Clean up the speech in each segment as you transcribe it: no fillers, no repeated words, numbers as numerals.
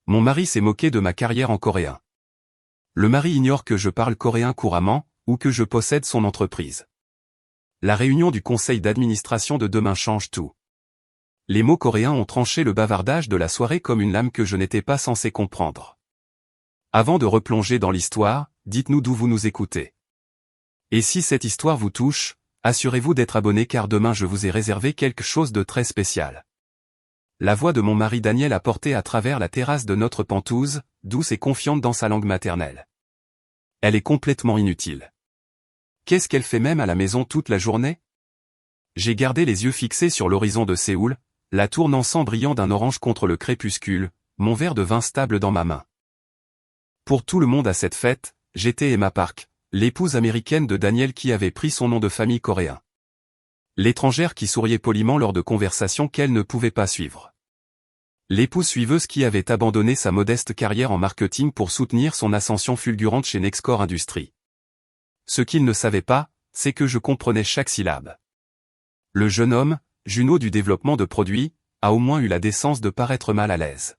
Mon mari s'est moqué de ma carrière en coréen. Le mari ignore que je parle coréen couramment, ou que je possède son entreprise. La réunion du conseil d'administration de demain change tout. Les mots coréens ont tranché le bavardage de la soirée comme une lame que je n'étais pas censé comprendre. Avant de replonger dans l'histoire, dites-nous d'où vous nous écoutez. Et si cette histoire vous touche, assurez-vous d'être abonné car demain je vous ai réservé quelque chose de très spécial. La voix de mon mari Daniel a porté à travers la terrasse de notre pentouse, douce et confiante dans sa langue maternelle. Elle est complètement inutile. Qu'est-ce qu'elle fait même à la maison toute la journée? J'ai gardé les yeux fixés sur l'horizon de Séoul, la tournant brillant d'un orange contre le crépuscule, mon verre de vin stable dans ma main. Pour tout le monde à cette fête, j'étais Emma Park, l'épouse américaine de Daniel qui avait pris son nom de famille coréen. L'étrangère qui souriait poliment lors de conversations qu'elle ne pouvait pas suivre. L'épouse suiveuse qui avait abandonné sa modeste carrière en marketing pour soutenir son ascension fulgurante chez Nexcore Industries. Ce qu'il ne savait pas, c'est que je comprenais chaque syllabe. Le jeune homme, Juno du développement de produits, a au moins eu la décence de paraître mal à l'aise.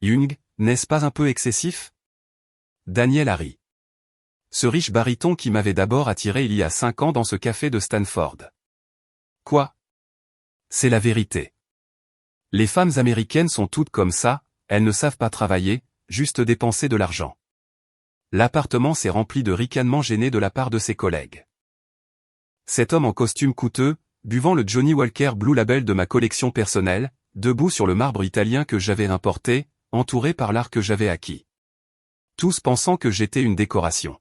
Young, n'est-ce pas un peu excessif? Daniel a ri. Ce riche baryton qui m'avait d'abord attiré il y a 5 ans dans ce café de Stanford. Quoi? C'est la vérité. Les femmes américaines sont toutes comme ça, elles ne savent pas travailler, juste dépenser de l'argent. L'appartement s'est rempli de ricanements gênés de la part de ses collègues. Cet homme en costume coûteux, buvant le Johnny Walker Blue Label de ma collection personnelle, debout sur le marbre italien que j'avais importé, entouré par l'art que j'avais acquis. Tous pensant que j'étais une décoration.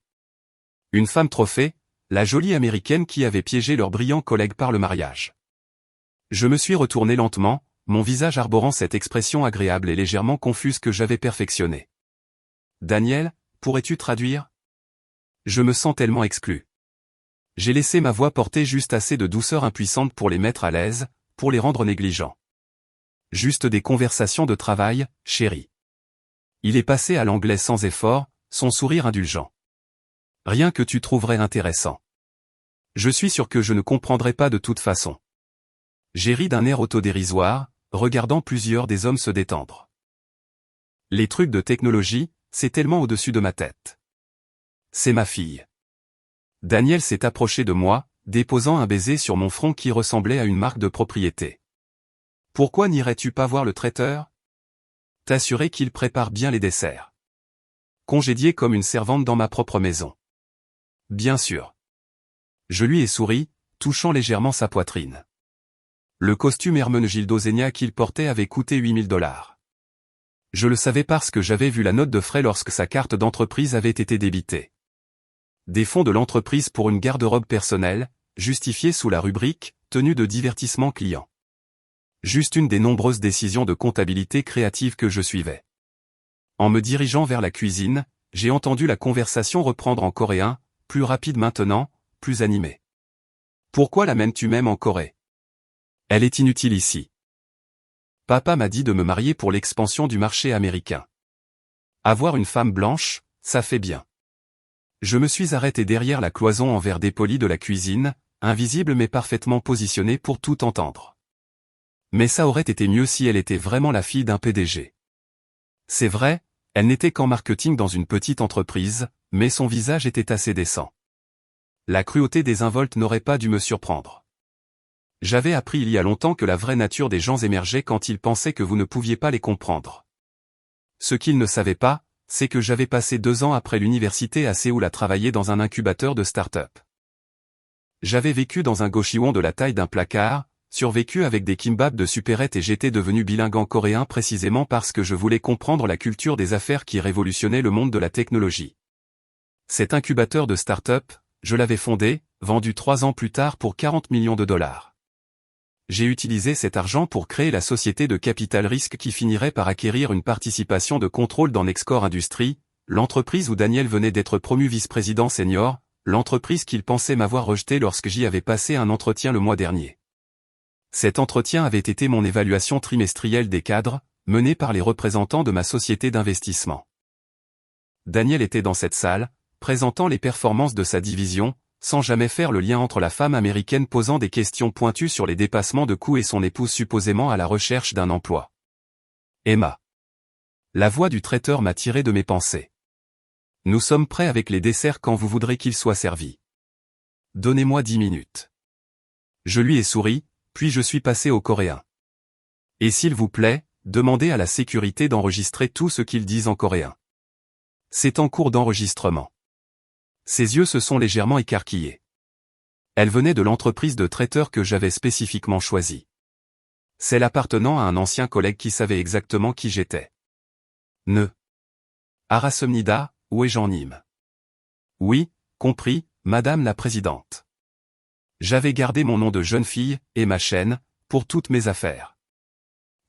Une femme trophée, la jolie américaine qui avait piégé leurs brillants collègues par le mariage. Je me suis retourné lentement, mon visage arborant cette expression agréable et légèrement confuse que j'avais perfectionnée. Daniel, pourrais-tu traduire? Je me sens tellement exclu. J'ai laissé ma voix porter juste assez de douceur impuissante pour les mettre à l'aise, pour les rendre négligents. Juste des conversations de travail, chérie. Il est passé à l'anglais sans effort, son sourire indulgent. Rien que tu trouverais intéressant. Je suis sûr que je ne comprendrai pas de toute façon. J'ai ri d'un air autodérisoire, regardant plusieurs des hommes se détendre. Les trucs de technologie, c'est tellement au-dessus de ma tête. C'est ma fille. Daniel s'est approché de moi, déposant un baiser sur mon front qui ressemblait à une marque de propriété. Pourquoi n'irais-tu pas voir le traiteur? T'assurer qu'il prépare bien les desserts. Congédié comme une servante dans ma propre maison. Bien sûr. Je lui ai souri, touchant légèrement sa poitrine. Le costume Hermenegildo Zegna qu'il portait avait coûté $8000. Je le savais parce que j'avais vu la note de frais lorsque sa carte d'entreprise avait été débitée. Des fonds de l'entreprise pour une garde-robe personnelle, justifiés sous la rubrique « Tenue de divertissement client ». Juste une des nombreuses décisions de comptabilité créative que je suivais. En me dirigeant vers la cuisine, j'ai entendu la conversation reprendre en coréen, plus rapide maintenant, plus animée. Pourquoi l'amènes-tu même en Corée? Elle est inutile ici. Papa m'a dit de me marier pour l'expansion du marché américain. Avoir une femme blanche, ça fait bien. Je me suis arrêté derrière la cloison en verre dépoli de la cuisine, invisible mais parfaitement positionnée pour tout entendre. Mais ça aurait été mieux si elle était vraiment la fille d'un PDG. C'est vrai, elle n'était qu'en marketing dans une petite entreprise, mais son visage était assez décent. La cruauté désinvolte n'aurait pas dû me surprendre. J'avais appris il y a longtemps que la vraie nature des gens émergeait quand ils pensaient que vous ne pouviez pas les comprendre. Ce qu'ils ne savaient pas, c'est que j'avais passé 2 ans après l'université à Séoul à travailler dans un incubateur de start-up. J'avais vécu dans un goshiwon de la taille d'un placard, survécu avec des kimbap de supérette et j'étais devenu bilingue en coréen précisément parce que je voulais comprendre la culture des affaires qui révolutionnait le monde de la technologie. Cet incubateur de start-up, je l'avais fondé, vendu 3 ans plus tard pour $40 millions. J'ai utilisé cet argent pour créer la société de capital risque qui finirait par acquérir une participation de contrôle dans Nexcore Industries, l'entreprise où Daniel venait d'être promu vice-président senior, l'entreprise qu'il pensait m'avoir rejetée lorsque j'y avais passé un entretien le mois dernier. Cet entretien avait été mon évaluation trimestrielle des cadres, menée par les représentants de ma société d'investissement. Daniel était dans cette salle, présentant les performances de sa division, sans jamais faire le lien entre la femme américaine posant des questions pointues sur les dépassements de coûts et son épouse supposément à la recherche d'un emploi. Emma. La voix du traiteur m'a tiré de mes pensées. Nous sommes prêts avec les desserts quand vous voudrez qu'ils soient servis. Donnez-moi 10 minutes. Je lui ai souri, puis je suis passé au coréen. Et s'il vous plaît, demandez à la sécurité d'enregistrer tout ce qu'ils disent en coréen. C'est en cours d'enregistrement. Ses yeux se sont légèrement écarquillés. Elle venait de l'entreprise de traiteur que j'avais spécifiquement choisie. Celle appartenant à un ancien collègue qui savait exactement qui j'étais. Ne. Arasomnida, où est-je en Nîmes? Oui, compris, Madame la Présidente. J'avais gardé mon nom de jeune fille, et ma chaîne, pour toutes mes affaires.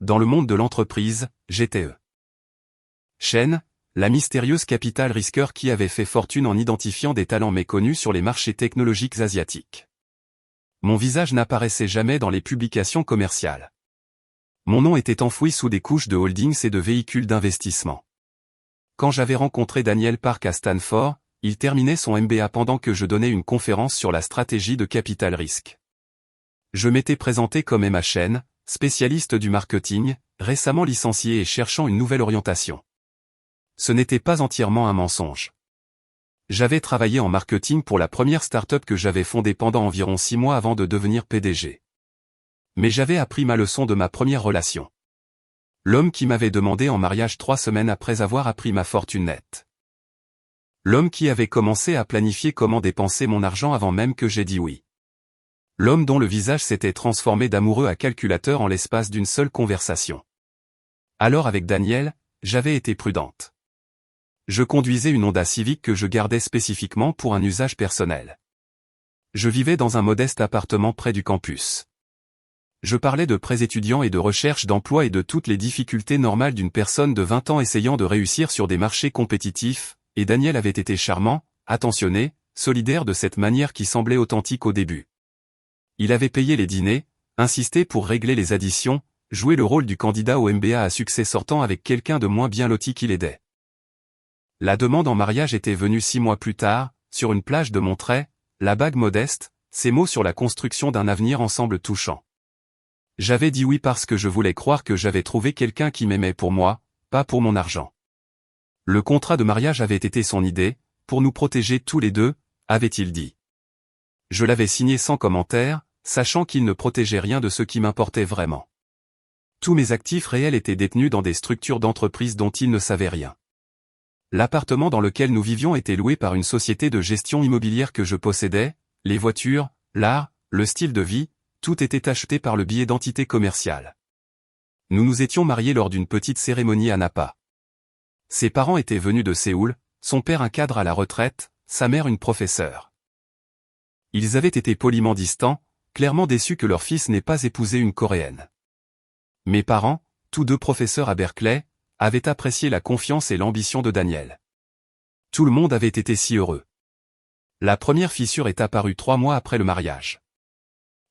Dans le monde de l'entreprise, j'étais Chaîne, la mystérieuse capitale risqueur qui avait fait fortune en identifiant des talents méconnus sur les marchés technologiques asiatiques. Mon visage n'apparaissait jamais dans les publications commerciales. Mon nom était enfoui sous des couches de holdings et de véhicules d'investissement. Quand j'avais rencontré Daniel Park à Stanford, il terminait son MBA pendant que je donnais une conférence sur la stratégie de capital risque. Je m'étais présenté comme Emma Chen, spécialiste du marketing, récemment licencié et cherchant une nouvelle orientation. Ce n'était pas entièrement un mensonge. J'avais travaillé en marketing pour la première start-up que j'avais fondée pendant environ 6 mois avant de devenir PDG. Mais j'avais appris ma leçon de ma première relation. L'homme qui m'avait demandé en mariage 3 semaines après avoir appris ma fortune nette. L'homme qui avait commencé à planifier comment dépenser mon argent avant même que j'aie dit oui. L'homme dont le visage s'était transformé d'amoureux à calculateur en l'espace d'une seule conversation. Alors avec Daniel, j'avais été prudente. Je conduisais une Honda Civic que je gardais spécifiquement pour un usage personnel. Je vivais dans un modeste appartement près du campus. Je parlais de prêts étudiants et de recherche d'emploi et de toutes les difficultés normales d'une personne de 20 ans essayant de réussir sur des marchés compétitifs, et Daniel avait été charmant, attentionné, solidaire de cette manière qui semblait authentique au début. Il avait payé les dîners, insisté pour régler les additions, joué le rôle du candidat au MBA à succès sortant avec quelqu'un de moins bien loti qu'il aidait. La demande en mariage était venue 6 mois plus tard, sur une plage de Monterey, la bague modeste, ces mots sur la construction d'un avenir ensemble touchant. J'avais dit oui parce que je voulais croire que j'avais trouvé quelqu'un qui m'aimait pour moi, pas pour mon argent. Le contrat de mariage avait été son idée, pour nous protéger tous les deux, avait-il dit. Je l'avais signé sans commentaire, sachant qu'il ne protégeait rien de ce qui m'importait vraiment. Tous mes actifs réels étaient détenus dans des structures d'entreprise dont il ne savait rien. L'appartement dans lequel nous vivions était loué par une société de gestion immobilière que je possédais, les voitures, l'art, le style de vie, tout était acheté par le biais d'entités commerciales. Nous nous étions mariés lors d'une petite cérémonie à Napa. Ses parents étaient venus de Séoul, son père un cadre à la retraite, sa mère une professeure. Ils avaient été poliment distants, clairement déçus que leur fils n'ait pas épousé une Coréenne. Mes parents, tous deux professeurs à Berkeley, avaient apprécié la confiance et l'ambition de Daniel. Tout le monde avait été si heureux. La première fissure est apparue 3 mois après le mariage.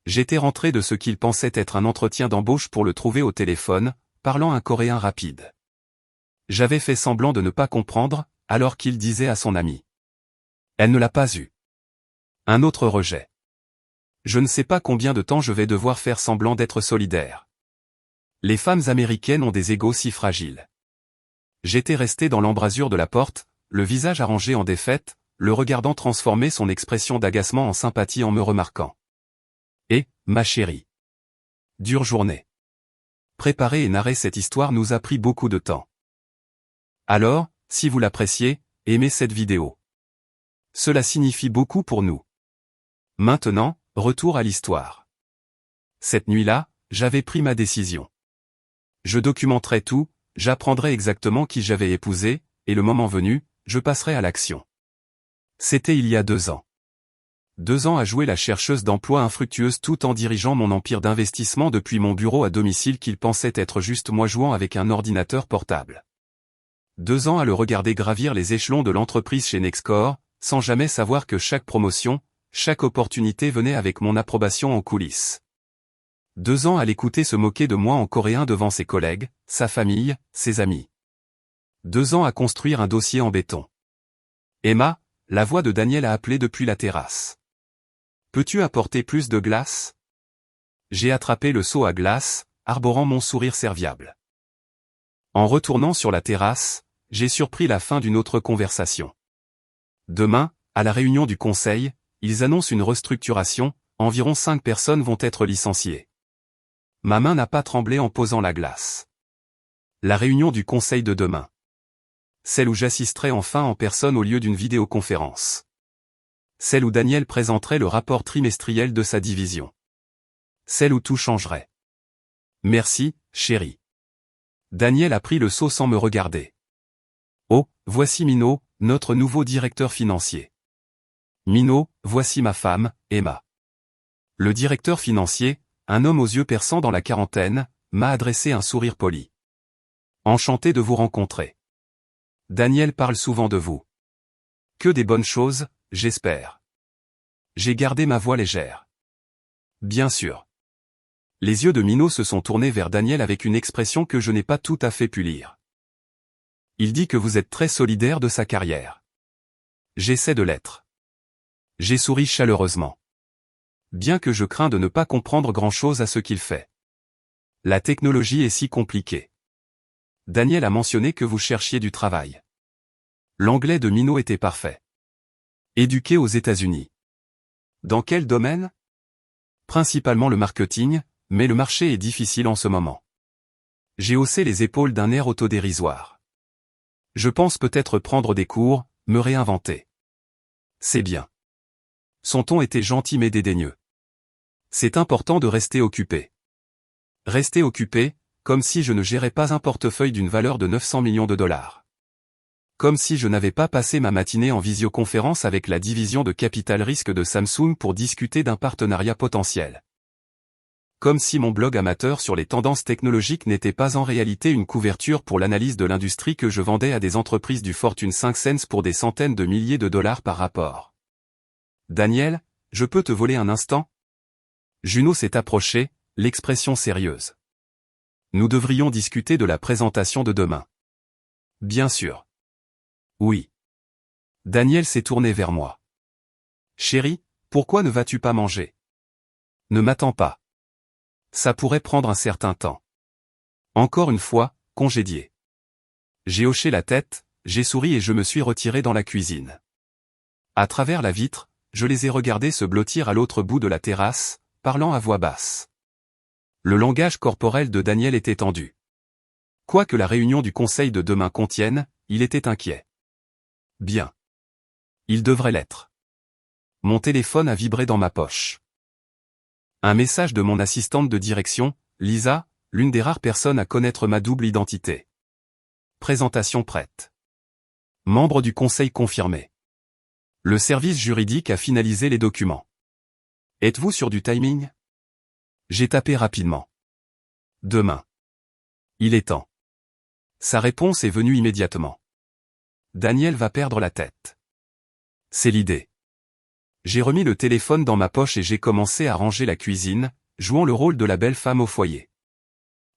J'étais rentré de ce qu'il pensait être un entretien d'embauche pour le trouver au téléphone, parlant un coréen rapide. J'avais fait semblant de ne pas comprendre, alors qu'il disait à son ami. Elle ne l'a pas eu. Un autre rejet. Je ne sais pas combien de temps je vais devoir faire semblant d'être solidaire. Les femmes américaines ont des égos si fragiles. J'étais resté dans l'embrasure de la porte, le visage arrangé en défaite, le regardant transformer son expression d'agacement en sympathie en me remarquant. Et, ma chérie. Dure journée. Préparer et narrer cette histoire nous a pris beaucoup de temps. Alors, si vous l'appréciez, aimez cette vidéo. Cela signifie beaucoup pour nous. Maintenant, retour à l'histoire. Cette nuit-là, j'avais pris ma décision. Je documenterai tout, j'apprendrai exactement qui j'avais épousé, et le moment venu, je passerai à l'action. C'était il y a 2 ans. 2 ans à jouer la chercheuse d'emploi infructueuse tout en dirigeant mon empire d'investissement depuis mon bureau à domicile qu'il pensait être juste moi jouant avec un ordinateur portable. 2 ans à le regarder gravir les échelons de l'entreprise chez Nexcore, sans jamais savoir que chaque promotion, chaque opportunité venait avec mon approbation en coulisses. 2 ans à l'écouter se moquer de moi en coréen devant ses collègues, sa famille, ses amis. 2 ans à construire un dossier en béton. Emma, la voix de Daniel a appelé depuis la terrasse. Peux-tu apporter plus de glace? J'ai attrapé le seau à glace, arborant mon sourire serviable. En retournant sur la terrasse, j'ai surpris la fin d'une autre conversation. Demain, à la réunion du conseil, ils annoncent une restructuration, environ 5 personnes vont être licenciées. Ma main n'a pas tremblé en posant la glace. La réunion du conseil de demain. Celle où j'assisterai enfin en personne au lieu d'une vidéoconférence. Celle où Daniel présenterait le rapport trimestriel de sa division. Celle où tout changerait. Merci, chérie. Daniel a pris le seau sans me regarder. Oh, voici Minot, notre nouveau directeur financier. Minot, voici ma femme, Emma. Le directeur financier, un homme aux yeux perçants dans la quarantaine, m'a adressé un sourire poli. Enchanté de vous rencontrer. Daniel parle souvent de vous. Que des bonnes choses, j'espère. J'ai gardé ma voix légère. Bien sûr. Les yeux de Minot se sont tournés vers Daniel avec une expression que je n'ai pas tout à fait pu lire. Il dit que vous êtes très solidaire de sa carrière. J'essaie de l'être. J'ai souri chaleureusement. Bien que je crains de ne pas comprendre grand-chose à ce qu'il fait. La technologie est si compliquée. Daniel a mentionné que vous cherchiez du travail. L'anglais de Minot était parfait. Éduqué aux États-Unis. Dans quel domaine? Principalement le marketing, mais le marché est difficile en ce moment. J'ai haussé les épaules d'un air autodérisoire. Je pense peut-être prendre des cours, me réinventer. C'est bien. Son ton était gentil mais dédaigneux. C'est important de rester occupé. Rester occupé, comme si je ne gérais pas un portefeuille d'une valeur de 900 millions de dollars. Comme si je n'avais pas passé ma matinée en visioconférence avec la division de capital risque de Samsung pour discuter d'un partenariat potentiel. Comme si mon blog amateur sur les tendances technologiques n'était pas en réalité une couverture pour l'analyse de l'industrie que je vendais à des entreprises du Fortune 500 pour des centaines de milliers de dollars par rapport. Daniel, je peux te voler un instant? Juno s'est approché, l'expression sérieuse. Nous devrions discuter de la présentation de demain. Bien sûr. Oui. Daniel s'est tourné vers moi. Chérie, pourquoi ne vas-tu pas manger? Ne m'attends pas. Ça pourrait prendre un certain temps. Encore une fois, congédié. J'ai hoché la tête, j'ai souri et je me suis retiré dans la cuisine. À travers la vitre, je les ai regardés se blottir à l'autre bout de la terrasse, parlant à voix basse. Le langage corporel de Daniel était tendu. Quoi que la réunion du conseil de demain contienne, il était inquiet. Bien. Il devrait l'être. Mon téléphone a vibré dans ma poche. Un message de mon assistante de direction, Lisa, l'une des rares personnes à connaître ma double identité. Présentation prête. Membre du conseil confirmé. Le service juridique a finalisé les documents. Êtes-vous sûr du timing? J'ai tapé rapidement. Demain. Il est temps. Sa réponse est venue immédiatement. Daniel va perdre la tête. C'est l'idée. J'ai remis le téléphone dans ma poche et j'ai commencé à ranger la cuisine, jouant le rôle de la belle femme au foyer.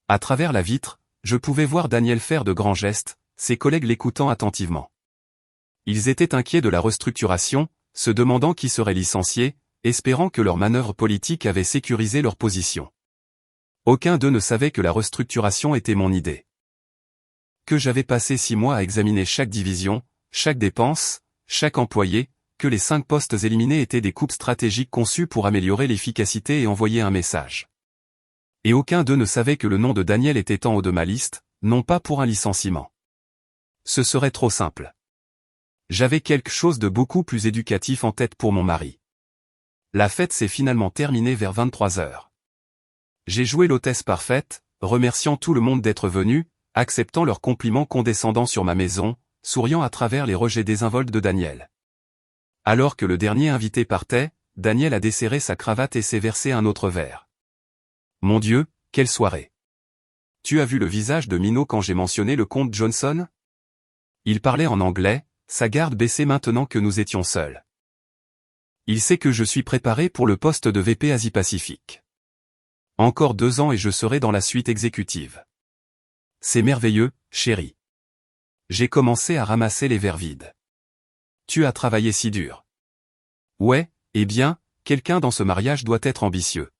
À travers la vitre, je pouvais voir Daniel faire de grands gestes, ses collègues l'écoutant attentivement. Ils étaient inquiets de la restructuration, se demandant qui serait licencié, espérant que leur manœuvre politique avait sécurisé leur position. Aucun d'eux ne savait que la restructuration était mon idée. Que j'avais passé 6 mois à examiner chaque division, chaque dépense, chaque employé, que les 5 postes éliminés étaient des coupes stratégiques conçues pour améliorer l'efficacité et envoyer un message. Et aucun d'eux ne savait que le nom de Daniel était en haut de ma liste, non pas pour un licenciement. Ce serait trop simple. J'avais quelque chose de beaucoup plus éducatif en tête pour mon mari. La fête s'est finalement terminée vers 23 heures. J'ai joué l'hôtesse parfaite, remerciant tout le monde d'être venu, acceptant leurs compliments condescendants sur ma maison, souriant à travers les rejets désinvoltes de Daniel. Alors que le dernier invité partait, Daniel a desserré sa cravate et s'est versé un autre verre. Mon Dieu, quelle soirée! Tu as vu le visage de Minot quand j'ai mentionné le comte Johnson? Il parlait en anglais, sa garde baissée maintenant que nous étions seuls. Il sait que je suis préparé pour le poste de VP Asie-Pacifique. Encore 2 ans et je serai dans la suite exécutive. C'est merveilleux, chérie. J'ai commencé à ramasser les verres vides. Tu as travaillé si dur. Ouais, eh bien, quelqu'un dans ce mariage doit être ambitieux.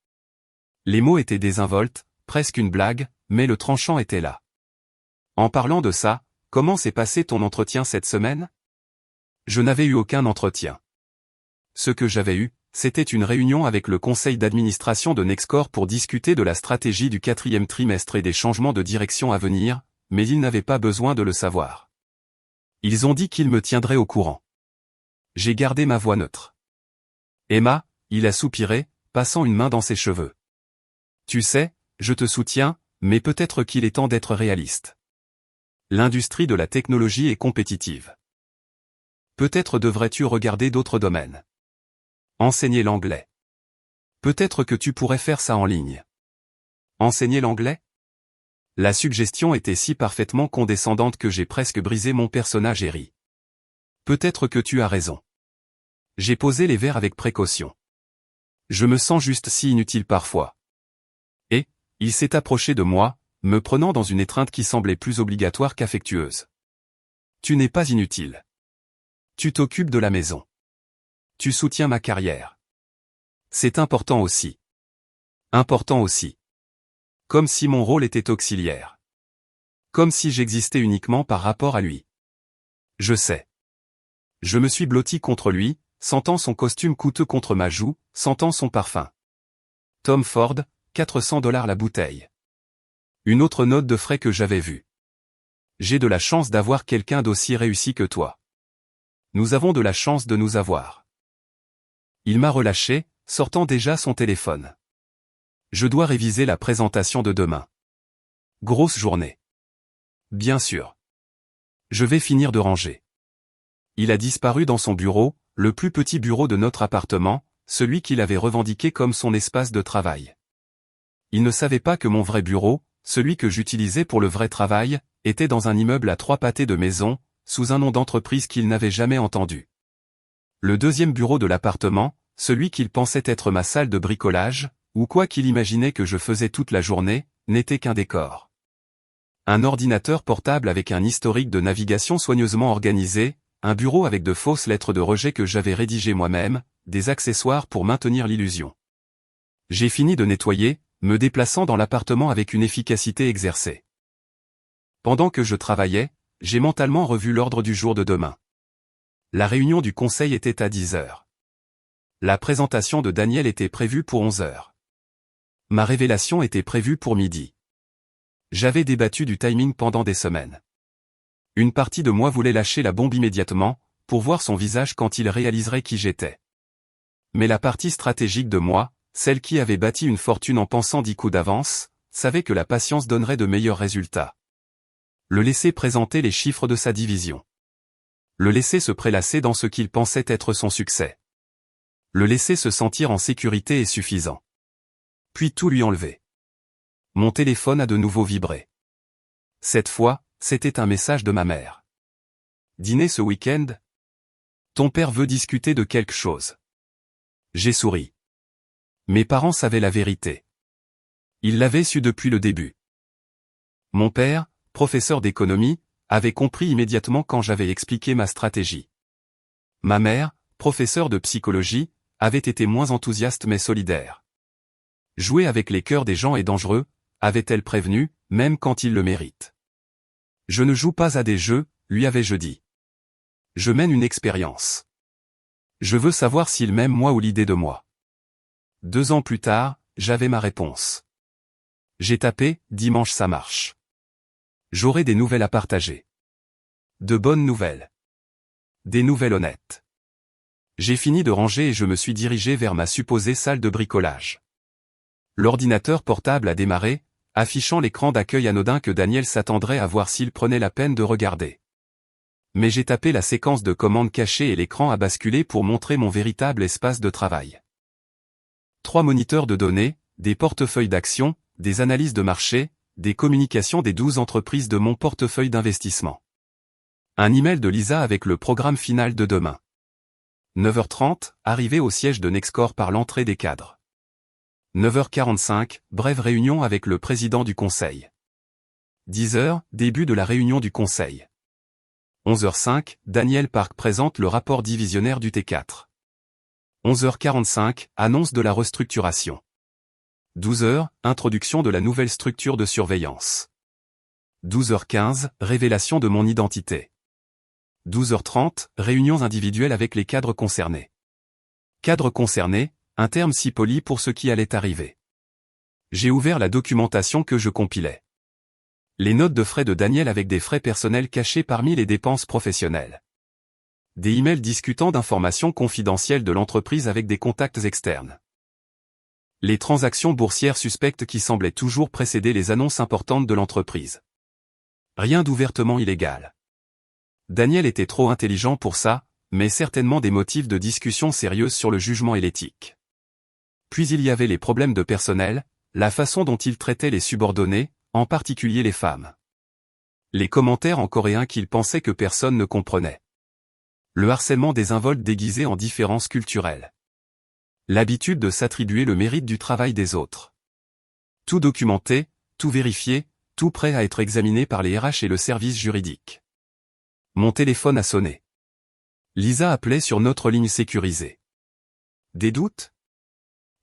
Les mots étaient désinvoltes, presque une blague, mais le tranchant était là. En parlant de ça, comment s'est passé ton entretien cette semaine? Je n'avais eu aucun entretien. Ce que j'avais eu, c'était une réunion avec le conseil d'administration de Nexcorp pour discuter de la stratégie du 4e trimestre et des changements de direction à venir, mais ils n'avaient pas besoin de le savoir. Ils ont dit qu'ils me tiendraient au courant. J'ai gardé ma voix neutre. Emma, il a soupiré, passant une main dans ses cheveux. Tu sais, je te soutiens, mais peut-être qu'il est temps d'être réaliste. L'industrie de la technologie est compétitive. Peut-être devrais-tu regarder d'autres domaines. Enseigner l'anglais. Peut-être que tu pourrais faire ça en ligne. Enseigner l'anglais? La suggestion était si parfaitement condescendante que j'ai presque brisé mon personnage et ri. Peut-être que tu as raison. J'ai posé les verres avec précaution. Je me sens juste si inutile parfois. Et, il s'est approché de moi, me prenant dans une étreinte qui semblait plus obligatoire qu'affectueuse. Tu n'es pas inutile. Tu t'occupes de la maison. Tu soutiens ma carrière. C'est important aussi. Important aussi. Comme si mon rôle était auxiliaire. Comme si j'existais uniquement par rapport à lui. Je sais. Je me suis blotti contre lui, sentant son costume coûteux contre ma joue, sentant son parfum. Tom Ford, $400 la bouteille. Une autre note de frais que j'avais vue. J'ai de la chance d'avoir quelqu'un d'aussi réussi que toi. Nous avons de la chance de nous avoir. Il m'a relâché, sortant déjà son téléphone. Je dois réviser la présentation de demain. Grosse journée. Bien sûr. Je vais finir de ranger. Il a disparu dans son bureau, le plus petit bureau de notre appartement, celui qu'il avait revendiqué comme son espace de travail. Il ne savait pas que mon vrai bureau, celui que j'utilisais pour le vrai travail, était dans un immeuble à 3 pâtés de maison, sous un nom d'entreprise qu'il n'avait jamais entendu. Le deuxième bureau de l'appartement, celui qu'il pensait être ma salle de bricolage, ou quoi qu'il imaginait que je faisais toute la journée, n'était qu'un décor. Un ordinateur portable avec un historique de navigation soigneusement organisé, un bureau avec de fausses lettres de rejet que j'avais rédigées moi-même, des accessoires pour maintenir l'illusion. J'ai fini de nettoyer, me déplaçant dans l'appartement avec une efficacité exercée. Pendant que je travaillais, j'ai mentalement revu l'ordre du jour de demain. La réunion du conseil était à 10 heures. La présentation de Daniel était prévue pour 11 heures. Ma révélation était prévue pour midi. J'avais débattu du timing pendant des semaines. Une partie de moi voulait lâcher la bombe immédiatement, pour voir son visage quand il réaliserait qui j'étais. Mais la partie stratégique de moi, celle qui avait bâti une fortune en pensant 10 coups d'avance, savait que la patience donnerait de meilleurs résultats. Le laisser présenter les chiffres de sa division. Le laisser se prélasser dans ce qu'il pensait être son succès. Le laisser se sentir en sécurité est suffisant. Puis tout lui enlever. Mon téléphone a de nouveau vibré. Cette fois, c'était un message de ma mère. Dîner ce week-end? Ton père veut discuter de quelque chose. J'ai souri. Mes parents savaient la vérité. Ils l'avaient su depuis le début. Mon père, professeur d'économie, avait compris immédiatement quand j'avais expliqué ma stratégie. Ma mère, professeure de psychologie, avait été moins enthousiaste mais solidaire. Jouer avec les cœurs des gens est dangereux, avait-elle prévenu, même quand ils le méritent. Je ne joue pas à des jeux, lui avais-je dit. Je mène une expérience. Je veux savoir s'il m'aime moi ou l'idée de moi. 2 ans plus tard, j'avais ma réponse. J'ai tapé, dimanche ça marche. J'aurai des nouvelles à partager. De bonnes nouvelles. Des nouvelles honnêtes. J'ai fini de ranger et je me suis dirigé vers ma supposée salle de bricolage. L'ordinateur portable a démarré, affichant l'écran d'accueil anodin que Daniel s'attendrait à voir s'il prenait la peine de regarder. Mais j'ai tapé la séquence de commandes cachées et l'écran a basculé pour montrer mon véritable espace de travail. 3 moniteurs de données, des portefeuilles d'actions, des analyses de marché, des communications des 12 entreprises de mon portefeuille d'investissement. Un email de Lisa avec le programme final de demain. 9h30, arrivée au siège de Nexcorp par l'entrée des cadres. 9h45, brève réunion avec le président du conseil. 10h, début de la réunion du conseil. 11h05, Daniel Park présente le rapport divisionnaire du T4. 11h45, annonce de la restructuration. 12h, introduction de la nouvelle structure de surveillance. 12h15, révélation de mon identité. 12h30, réunions individuelles avec les cadres concernés. Cadres concernés, un terme si poli pour ce qui allait arriver. J'ai ouvert la documentation que je compilais. Les notes de frais de Daniel avec des frais personnels cachés parmi les dépenses professionnelles. Des emails discutant d'informations confidentielles de l'entreprise avec des contacts externes. Les transactions boursières suspectes qui semblaient toujours précéder les annonces importantes de l'entreprise. Rien d'ouvertement illégal. Daniel était trop intelligent pour ça, mais certainement des motifs de discussion sérieuse sur le jugement et l'éthique. Puis il y avait les problèmes de personnel, la façon dont il traitait les subordonnés, en particulier les femmes. Les commentaires en coréen qu'il pensait que personne ne comprenait. Le harcèlement désinvolte déguisé en différences culturelles. L'habitude de s'attribuer le mérite du travail des autres. Tout documenté, tout vérifié, tout prêt à être examiné par les RH et le service juridique. Mon téléphone a sonné. Lisa appelait sur notre ligne sécurisée. Des doutes ?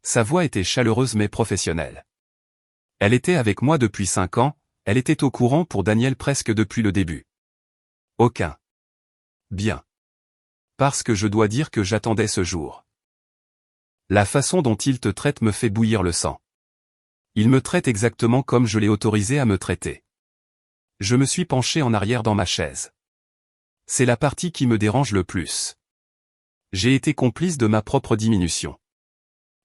Sa voix était chaleureuse mais professionnelle. Elle était avec moi depuis 5 ans, elle était au courant pour Daniel presque depuis le début. Aucun. Bien. Parce que je dois dire que j'attendais ce jour. La façon dont il te traite me fait bouillir le sang. Il me traite exactement comme je l'ai autorisé à me traiter. Je me suis penché en arrière dans ma chaise. C'est la partie qui me dérange le plus. J'ai été complice de ma propre diminution.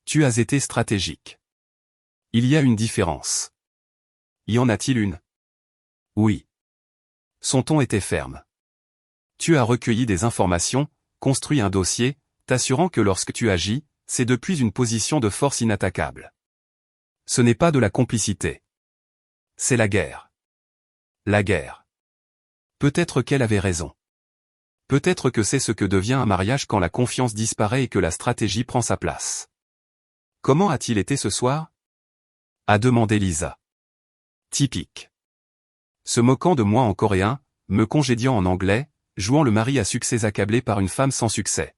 Tu as été stratégique. Il y a une différence. Y en a-t-il une ? Oui. Son ton était ferme. Tu as recueilli des informations, construit un dossier, t'assurant que lorsque tu agis, c'est depuis une position de force inattaquable. Ce n'est pas de la complicité. C'est la guerre. La guerre. Peut-être qu'elle avait raison. Peut-être que c'est ce que devient un mariage quand la confiance disparaît et que la stratégie prend sa place. Comment a-t-il été ce soir ? A demandé Lisa. Typique. Se moquant de moi en coréen, me congédiant en anglais, jouant le mari à succès accablé par une femme sans succès.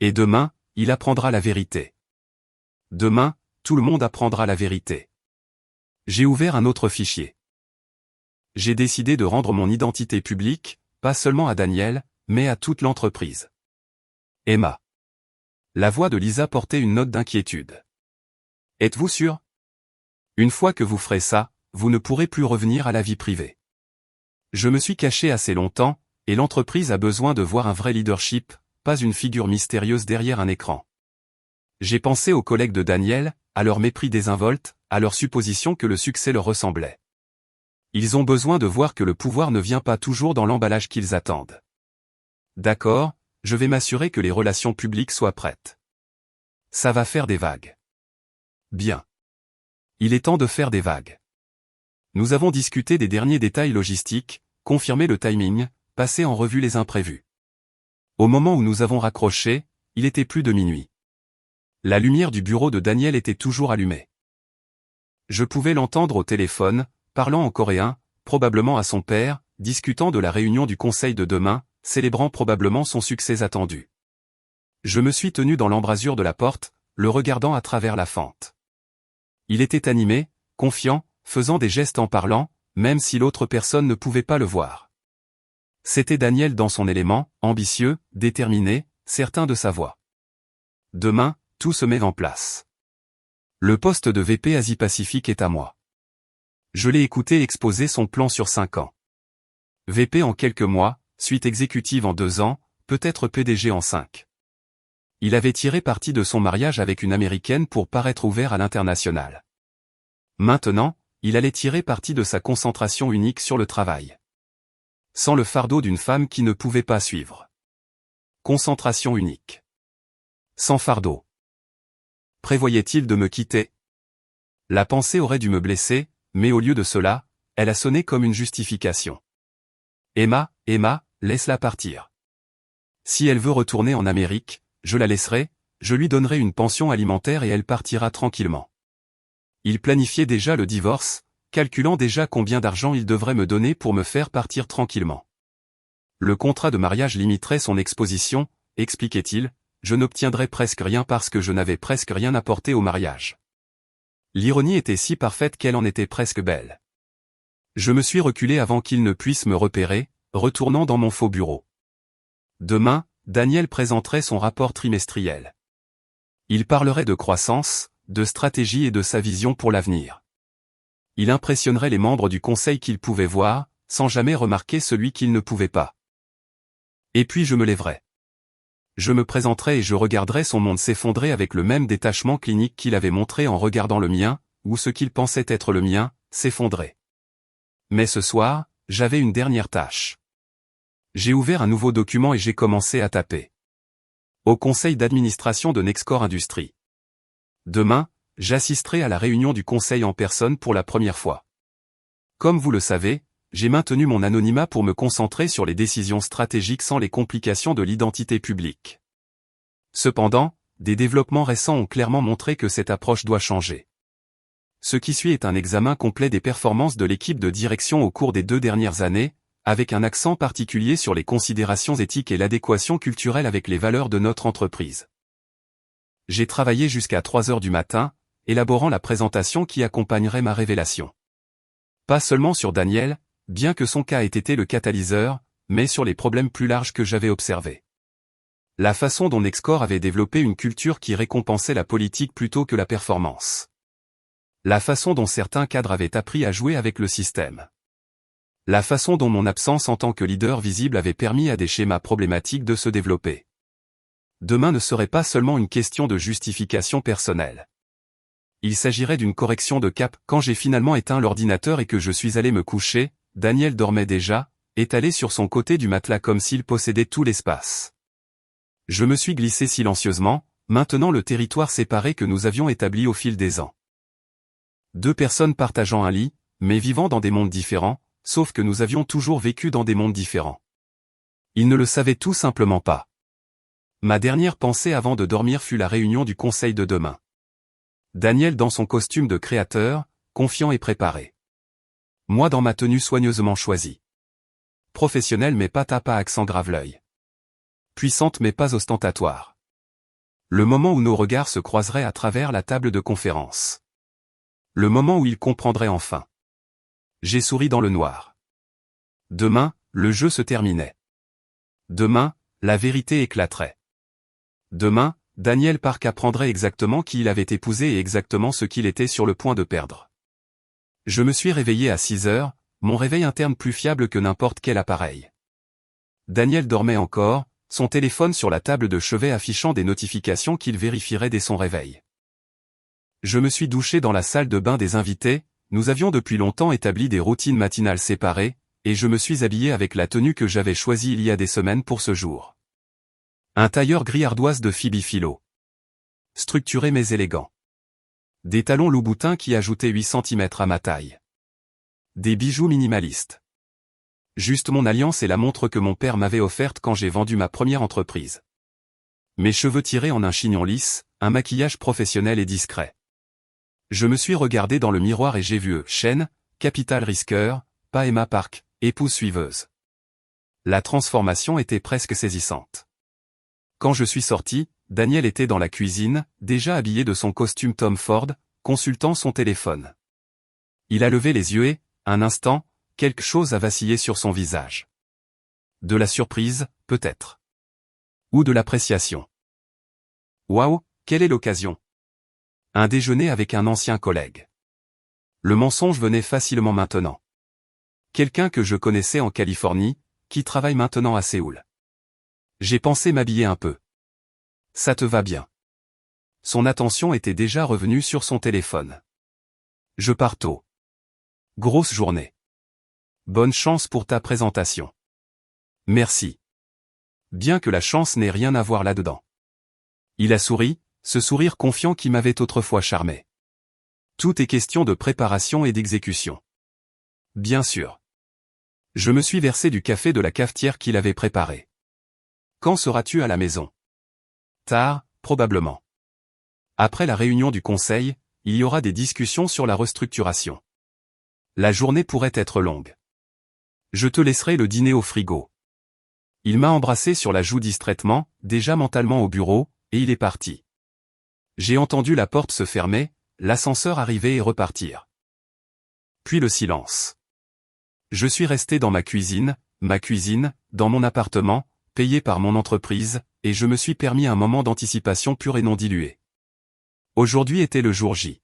Et demain, il apprendra la vérité. Demain, tout le monde apprendra la vérité. J'ai ouvert un autre fichier. J'ai décidé de rendre mon identité publique, pas seulement à Daniel, mais à toute l'entreprise. Emma. La voix de Lisa portait une note d'inquiétude. Êtes-vous sûr ? Une fois que vous ferez ça, vous ne pourrez plus revenir à la vie privée. Je me suis caché assez longtemps, et l'entreprise a besoin de voir un vrai leadership, pas une figure mystérieuse derrière un écran. J'ai pensé aux collègues de Daniel, à leur mépris désinvolte, à leur supposition que le succès leur ressemblait. Ils ont besoin de voir que le pouvoir ne vient pas toujours dans l'emballage qu'ils attendent. D'accord, je vais m'assurer que les relations publiques soient prêtes. Ça va faire des vagues. Bien. Il est temps de faire des vagues. Nous avons discuté des derniers détails logistiques, confirmé le timing, passé en revue les imprévus. Au moment où nous avons raccroché, il était plus de minuit. La lumière du bureau de Daniel était toujours allumée. Je pouvais l'entendre au téléphone, parlant en coréen, probablement à son père, discutant de la réunion du conseil de demain, célébrant probablement son succès attendu. Je me suis tenu dans l'embrasure de la porte, le regardant à travers la fente. Il était animé, confiant, faisant des gestes en parlant, même si l'autre personne ne pouvait pas le voir. C'était Daniel dans son élément, ambitieux, déterminé, certain de sa voix. Demain, tout se met en place. Le poste de VP Asie-Pacifique est à moi. Je l'ai écouté exposer son plan sur 5 ans. VP en quelques mois, suite exécutive en 2 ans, peut-être PDG en 5. Il avait tiré parti de son mariage avec une Américaine pour paraître ouvert à l'international. Maintenant, il allait tirer parti de sa concentration unique sur le travail. Sans le fardeau d'une femme qui ne pouvait pas suivre. Concentration unique. Sans fardeau. Prévoyait-il de me quitter ? La pensée aurait dû me blesser, mais au lieu de cela, elle a sonné comme une justification. Emma, laisse-la partir. Si elle veut retourner en Amérique, je la laisserai, je lui donnerai une pension alimentaire et elle partira tranquillement. Il planifiait déjà le divorce, calculant déjà combien d'argent il devrait me donner pour me faire partir tranquillement. Le contrat de mariage limiterait son exposition, expliquait-il, je n'obtiendrais presque rien parce que je n'avais presque rien apporté au mariage. L'ironie était si parfaite qu'elle en était presque belle. Je me suis reculé avant qu'il ne puisse me repérer, retournant dans mon faux bureau. Demain, Daniel présenterait son rapport trimestriel. Il parlerait de croissance, de stratégie et de sa vision pour l'avenir. Il impressionnerait les membres du conseil qu'il pouvait voir, sans jamais remarquer celui qu'il ne pouvait pas. Et puis je me lèverais. Je me présenterais et je regarderais son monde s'effondrer avec le même détachement clinique qu'il avait montré en regardant le mien, ou ce qu'il pensait être le mien, s'effondrer. Mais ce soir, j'avais une dernière tâche. J'ai ouvert un nouveau document et j'ai commencé à taper. Au conseil d'administration de Nexcore Industries. Demain, j'assisterai à la réunion du conseil en personne pour la première fois. Comme vous le savez, j'ai maintenu mon anonymat pour me concentrer sur les décisions stratégiques sans les complications de l'identité publique. Cependant, des développements récents ont clairement montré que cette approche doit changer. Ce qui suit est un examen complet des performances de l'équipe de direction au cours des 2 dernières années, avec un accent particulier sur les considérations éthiques et l'adéquation culturelle avec les valeurs de notre entreprise. J'ai travaillé jusqu'à 3 heures du matin, élaborant la présentation qui accompagnerait ma révélation. Pas seulement sur Daniel, bien que son cas ait été le catalyseur, mais sur les problèmes plus larges que j'avais observés. La façon dont Nexcore avait développé une culture qui récompensait la politique plutôt que la performance. La façon dont certains cadres avaient appris à jouer avec le système. La façon dont mon absence en tant que leader visible avait permis à des schémas problématiques de se développer. Demain ne serait pas seulement une question de justification personnelle. Il s'agirait d'une correction de cap. Quand j'ai finalement éteint l'ordinateur et que je suis allé me coucher, Daniel dormait déjà, étalé sur son côté du matelas comme s'il possédait tout l'espace. Je me suis glissé silencieusement, maintenant le territoire séparé que nous avions établi au fil des ans. 2 personnes partageant un lit, mais vivant dans des mondes différents, sauf que nous avions toujours vécu dans des mondes différents. Ils ne le savaient tout simplement pas. Ma dernière pensée avant de dormir fut la réunion du conseil de demain. Daniel dans son costume de créateur, confiant et préparé. Moi dans ma tenue soigneusement choisie. Professionnelle mais pas tape à accent grave l'œil. Puissante mais pas ostentatoire. Le moment où nos regards se croiseraient à travers la table de conférence. Le moment où il comprendrait enfin. J'ai souri dans le noir. Demain, le jeu se terminait. Demain, la vérité éclaterait. Demain, Daniel Park apprendrait exactement qui il avait épousé et exactement ce qu'il était sur le point de perdre. Je me suis réveillé à 6 heures, mon réveil interne plus fiable que n'importe quel appareil. Daniel dormait encore, son téléphone sur la table de chevet affichant des notifications qu'il vérifierait dès son réveil. Je me suis douché dans la salle de bain des invités, nous avions depuis longtemps établi des routines matinales séparées, et je me suis habillé avec la tenue que j'avais choisie il y a des semaines pour ce jour. Un tailleur gris ardoise de Phoebe Philo. Structuré mais élégant. Des talons Louboutin qui ajoutaient 8 cm à ma taille. Des bijoux minimalistes. Juste mon alliance et la montre que mon père m'avait offerte quand j'ai vendu ma première entreprise. Mes cheveux tirés en un chignon lisse, un maquillage professionnel et discret. Je me suis regardé dans le miroir et j'ai vu Chen, capital risqueur, pas Emma Park, épouse suiveuse. La transformation était presque saisissante. Quand je suis sorti, Daniel était dans la cuisine, déjà habillé de son costume Tom Ford, consultant son téléphone. Il a levé les yeux et, un instant, quelque chose a vacillé sur son visage. De la surprise, peut-être. Ou de l'appréciation. Waouh, quelle est l'occasion! Un déjeuner avec un ancien collègue. Le mensonge venait facilement maintenant. Quelqu'un que je connaissais en Californie, qui travaille maintenant à Séoul. J'ai pensé m'habiller un peu. Ça te va bien. Son attention était déjà revenue sur son téléphone. Je pars tôt. Grosse journée. Bonne chance pour ta présentation. Merci. Bien que la chance n'ait rien à voir là-dedans. Il a souri, ce sourire confiant qui m'avait autrefois charmé. Tout est question de préparation et d'exécution. Bien sûr. Je me suis versé du café de la cafetière qu'il avait préparé. Quand seras-tu à la maison? Tard, probablement. Après la réunion du conseil, il y aura des discussions sur la restructuration. La journée pourrait être longue. Je te laisserai le dîner au frigo. Il m'a embrassé sur la joue distraitement, déjà mentalement au bureau, et il est parti. J'ai entendu la porte se fermer, l'ascenseur arriver et repartir. Puis le silence. Je suis resté dans ma cuisine, dans mon appartement, payé par mon entreprise, et je me suis permis un moment d'anticipation pure et non diluée. Aujourd'hui était le jour J.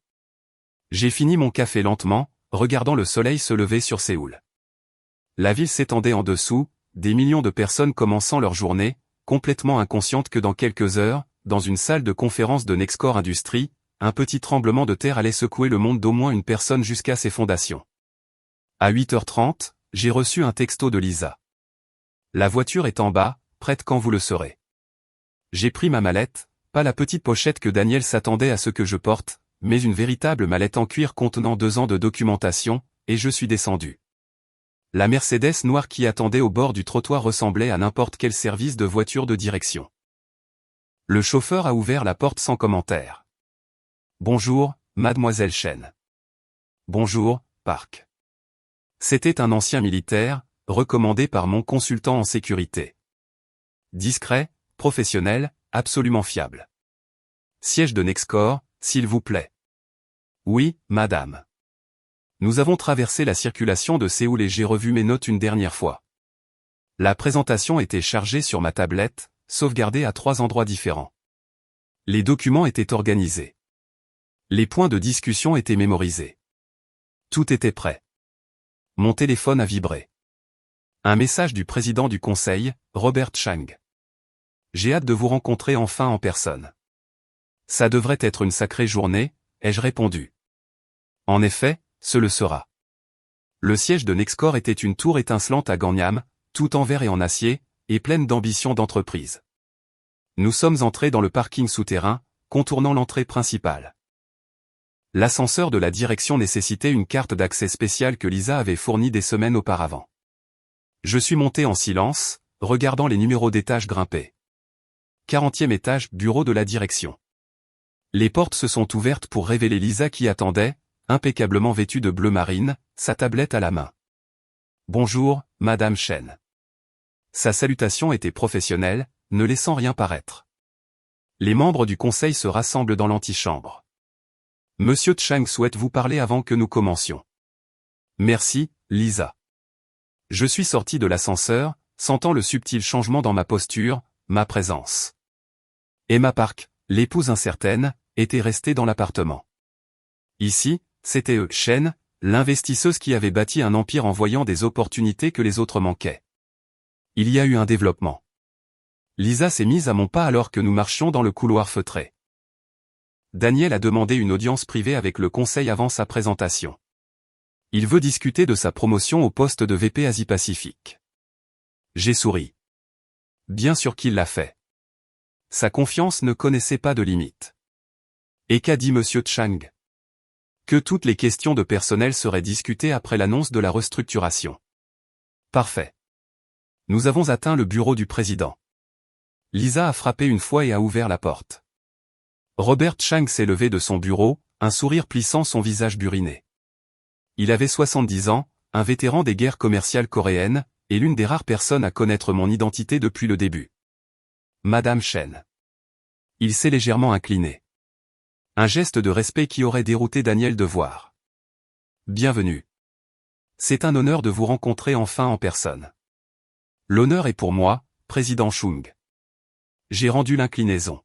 J'ai fini mon café lentement, regardant le soleil se lever sur Séoul. La ville s'étendait en dessous, des millions de personnes commençant leur journée, complètement inconscientes que dans quelques heures, dans une salle de conférence de Nexcore Industries, un petit tremblement de terre allait secouer le monde d'au moins une personne jusqu'à ses fondations. À 8h30, j'ai reçu un texto de Lisa. La voiture est en bas, prête quand vous le serez. J'ai pris ma mallette, pas la petite pochette que Daniel s'attendait à ce que je porte, mais une véritable mallette en cuir contenant 2 ans de documentation, et je suis descendu. La Mercedes noire qui attendait au bord du trottoir ressemblait à n'importe quel service de voiture de direction. Le chauffeur a ouvert la porte sans commentaire. Bonjour, mademoiselle Chen. Bonjour, Park. C'était un ancien militaire, recommandé par mon consultant en sécurité. Discret, professionnel, absolument fiable. Siège de Nexcore, s'il vous plaît. Oui, madame. Nous avons traversé la circulation de Séoul et j'ai revu mes notes une dernière fois. La présentation était chargée sur ma tablette, sauvegardée à 3 endroits différents. Les documents étaient organisés. Les points de discussion étaient mémorisés. Tout était prêt. Mon téléphone a vibré. Un message du président du conseil, Robert Chang. J'ai hâte de vous rencontrer enfin en personne. Ça devrait être une sacrée journée, ai-je répondu. En effet, ce le sera. Le siège de Nexcore était une tour étincelante à Gangnam, tout en verre et en acier, et pleine d'ambition d'entreprise. Nous sommes entrés dans le parking souterrain, contournant l'entrée principale. L'ascenseur de la direction nécessitait une carte d'accès spéciale que Lisa avait fournie des semaines auparavant. Je suis monté en silence, regardant les numéros d'étage grimper. 40e étage, bureau de la direction. Les portes se sont ouvertes pour révéler Lisa qui attendait, impeccablement vêtue de bleu marine, sa tablette à la main. Bonjour, Madame Chen. Sa salutation était professionnelle, ne laissant rien paraître. Les membres du conseil se rassemblent dans l'antichambre. Monsieur Chang souhaite vous parler avant que nous commencions. Merci, Lisa. Je suis sorti de l'ascenseur, sentant le subtil changement dans ma posture, ma présence. Emma Park, l'épouse incertaine, était restée dans l'appartement. Ici, c'était Chen, l'investisseuse qui avait bâti un empire en voyant des opportunités que les autres manquaient. Il y a eu un développement. Lisa s'est mise à mon pas alors que nous marchions dans le couloir feutré. Daniel a demandé une audience privée avec le conseil avant sa présentation. Il veut discuter de sa promotion au poste de VP Asie-Pacifique. J'ai souri. Bien sûr qu'il l'a fait. Sa confiance ne connaissait pas de limite. Et qu'a dit Monsieur Chang? Que toutes les questions de personnel seraient discutées après l'annonce de la restructuration. Parfait. Nous avons atteint le bureau du président. Lisa a frappé une fois et a ouvert la porte. Robert Chang s'est levé de son bureau, un sourire plissant son visage buriné. Il avait 70 ans, un vétéran des guerres commerciales coréennes, et l'une des rares personnes à connaître mon identité depuis le début. Madame Chen. Il s'est légèrement incliné. Un geste de respect qui aurait dérouté Daniel de voir. Bienvenue. C'est un honneur de vous rencontrer enfin en personne. L'honneur est pour moi, président Chung. J'ai rendu l'inclinaison.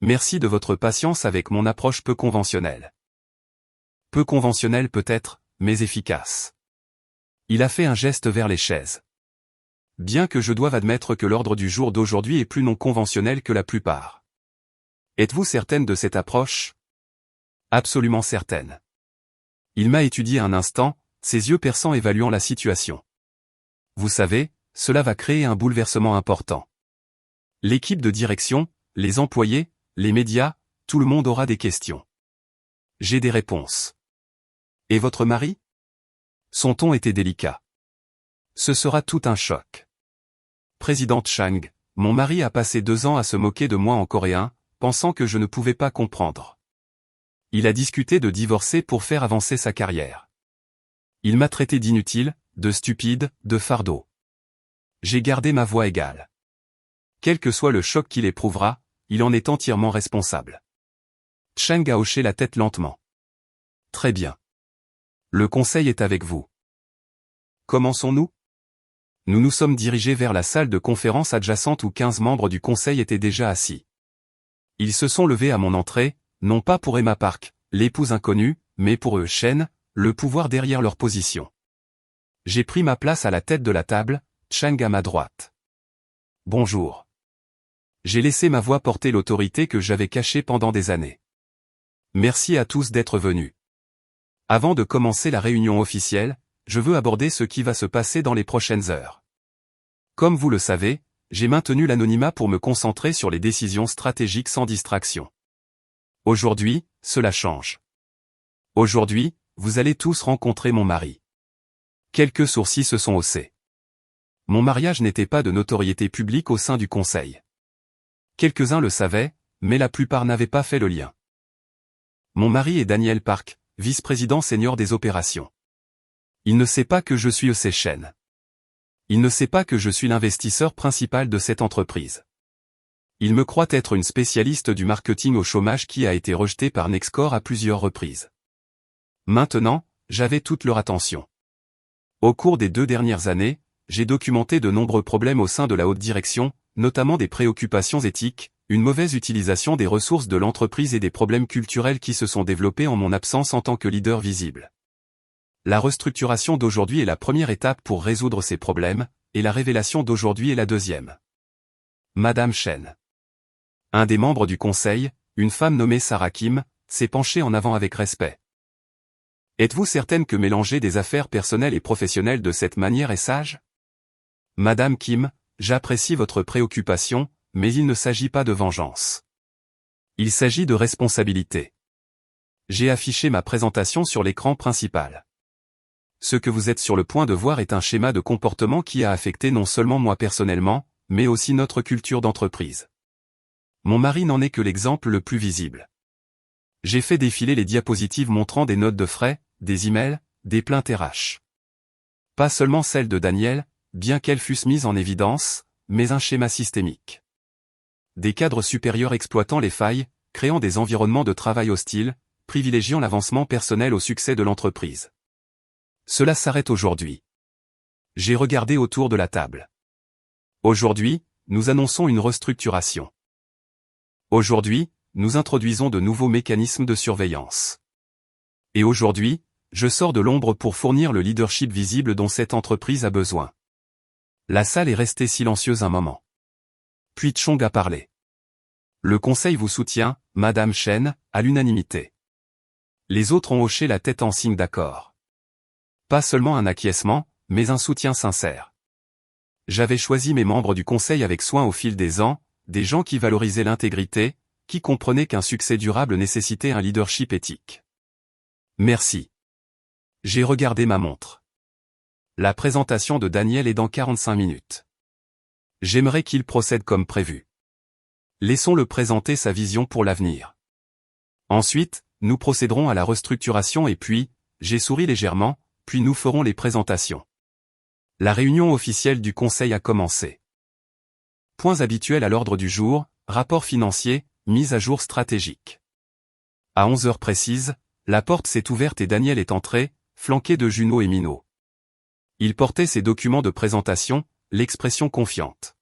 Merci de votre patience avec mon approche peu conventionnelle. Peu conventionnelle peut-être, mais efficace. Il a fait un geste vers les chaises. Bien que je doive admettre que l'ordre du jour d'aujourd'hui est plus non conventionnel que la plupart. Êtes-vous certaine de cette approche? Absolument certaine. Il m'a étudié un instant, ses yeux perçants évaluant la situation. Vous savez, cela va créer un bouleversement important. L'équipe de direction, les employés, les médias, tout le monde aura des questions. J'ai des réponses. Et votre mari? Son ton était délicat. Ce sera tout un choc. Présidente Chang, mon mari a passé 2 ans à se moquer de moi en coréen, pensant que je ne pouvais pas comprendre. Il a discuté de divorcer pour faire avancer sa carrière. Il m'a traité d'inutile, de stupide, de fardeau. J'ai gardé ma voix égale. Quel que soit le choc qu'il éprouvera, il en est entièrement responsable. Chang a hoché la tête lentement. Très bien. Le conseil est avec vous. commençons-nous? Nous nous sommes dirigés vers la salle de conférence adjacente où 15 membres du conseil étaient déjà assis. Ils se sont levés à mon entrée, non pas pour Emma Park, l'épouse inconnue, mais pour eux Chen, le pouvoir derrière leur position. J'ai pris ma place à la tête de la table, Chang à ma droite. Bonjour. J'ai laissé ma voix porter l'autorité que j'avais cachée pendant des années. Merci à tous d'être venus. Avant de commencer la réunion officielle, je veux aborder ce qui va se passer dans les prochaines heures. Comme vous le savez, j'ai maintenu l'anonymat pour me concentrer sur les décisions stratégiques sans distraction. Aujourd'hui, cela change. Aujourd'hui, vous allez tous rencontrer mon mari. Quelques sourcils se sont haussés. Mon mariage n'était pas de notoriété publique au sein du conseil. Quelques-uns le savaient, mais la plupart n'avaient pas fait le lien. Mon mari est Daniel Park, vice-président senior des opérations. Il ne sait pas que je suis E.C. Chen. Il ne sait pas que je suis l'investisseur principal de cette entreprise. Il me croit être une spécialiste du marketing au chômage qui a été rejetée par Nexcore à plusieurs reprises. Maintenant, j'avais toute leur attention. Au cours des 2 dernières années, j'ai documenté de nombreux problèmes au sein de la haute direction, notamment des préoccupations éthiques, une mauvaise utilisation des ressources de l'entreprise et des problèmes culturels qui se sont développés en mon absence en tant que leader visible. La restructuration d'aujourd'hui est la première étape pour résoudre ces problèmes, et la révélation d'aujourd'hui est la deuxième. Madame Chen. Un des membres du conseil, une femme nommée Sarah Kim, s'est penchée en avant avec respect. Êtes-vous certaine que mélanger des affaires personnelles et professionnelles de cette manière est sage? Madame Kim, j'apprécie votre préoccupation, mais il ne s'agit pas de vengeance. Il s'agit de responsabilité. J'ai affiché ma présentation sur l'écran principal. Ce que vous êtes sur le point de voir est un schéma de comportement qui a affecté non seulement moi personnellement, mais aussi notre culture d'entreprise. Mon mari n'en est que l'exemple le plus visible. J'ai fait défiler les diapositives montrant des notes de frais, des emails, des plaintes RH. Pas seulement celles de Daniel, bien qu'elles fussent mises en évidence, mais un schéma systémique. Des cadres supérieurs exploitant les failles, créant des environnements de travail hostiles, privilégiant l'avancement personnel au succès de l'entreprise. Cela s'arrête aujourd'hui. J'ai regardé autour de la table. Aujourd'hui, nous annonçons une restructuration. Aujourd'hui, nous introduisons de nouveaux mécanismes de surveillance. Et aujourd'hui, je sors de l'ombre pour fournir le leadership visible dont cette entreprise a besoin. La salle est restée silencieuse un moment. Puis Chong a parlé. Le conseil vous soutient, Madame Chen, à l'unanimité. Les autres ont hoché la tête en signe d'accord. Pas seulement un acquiescement, mais un soutien sincère. J'avais choisi mes membres du conseil avec soin au fil des ans, des gens qui valorisaient l'intégrité, qui comprenaient qu'un succès durable nécessitait un leadership éthique. Merci. J'ai regardé ma montre. La présentation de Daniel est dans 45 minutes. J'aimerais qu'il procède comme prévu. Laissons-le présenter sa vision pour l'avenir. Ensuite, nous procéderons à la restructuration et puis, j'ai souri légèrement, puis nous ferons les présentations. La réunion officielle du conseil a commencé. Points habituels à l'ordre du jour, rapport financier, mise à jour stratégique. À 11 heures précises, la porte s'est ouverte et Daniel est entré, flanqué de Juno et Minot. Il portait ses documents de présentation, l'expression confiante.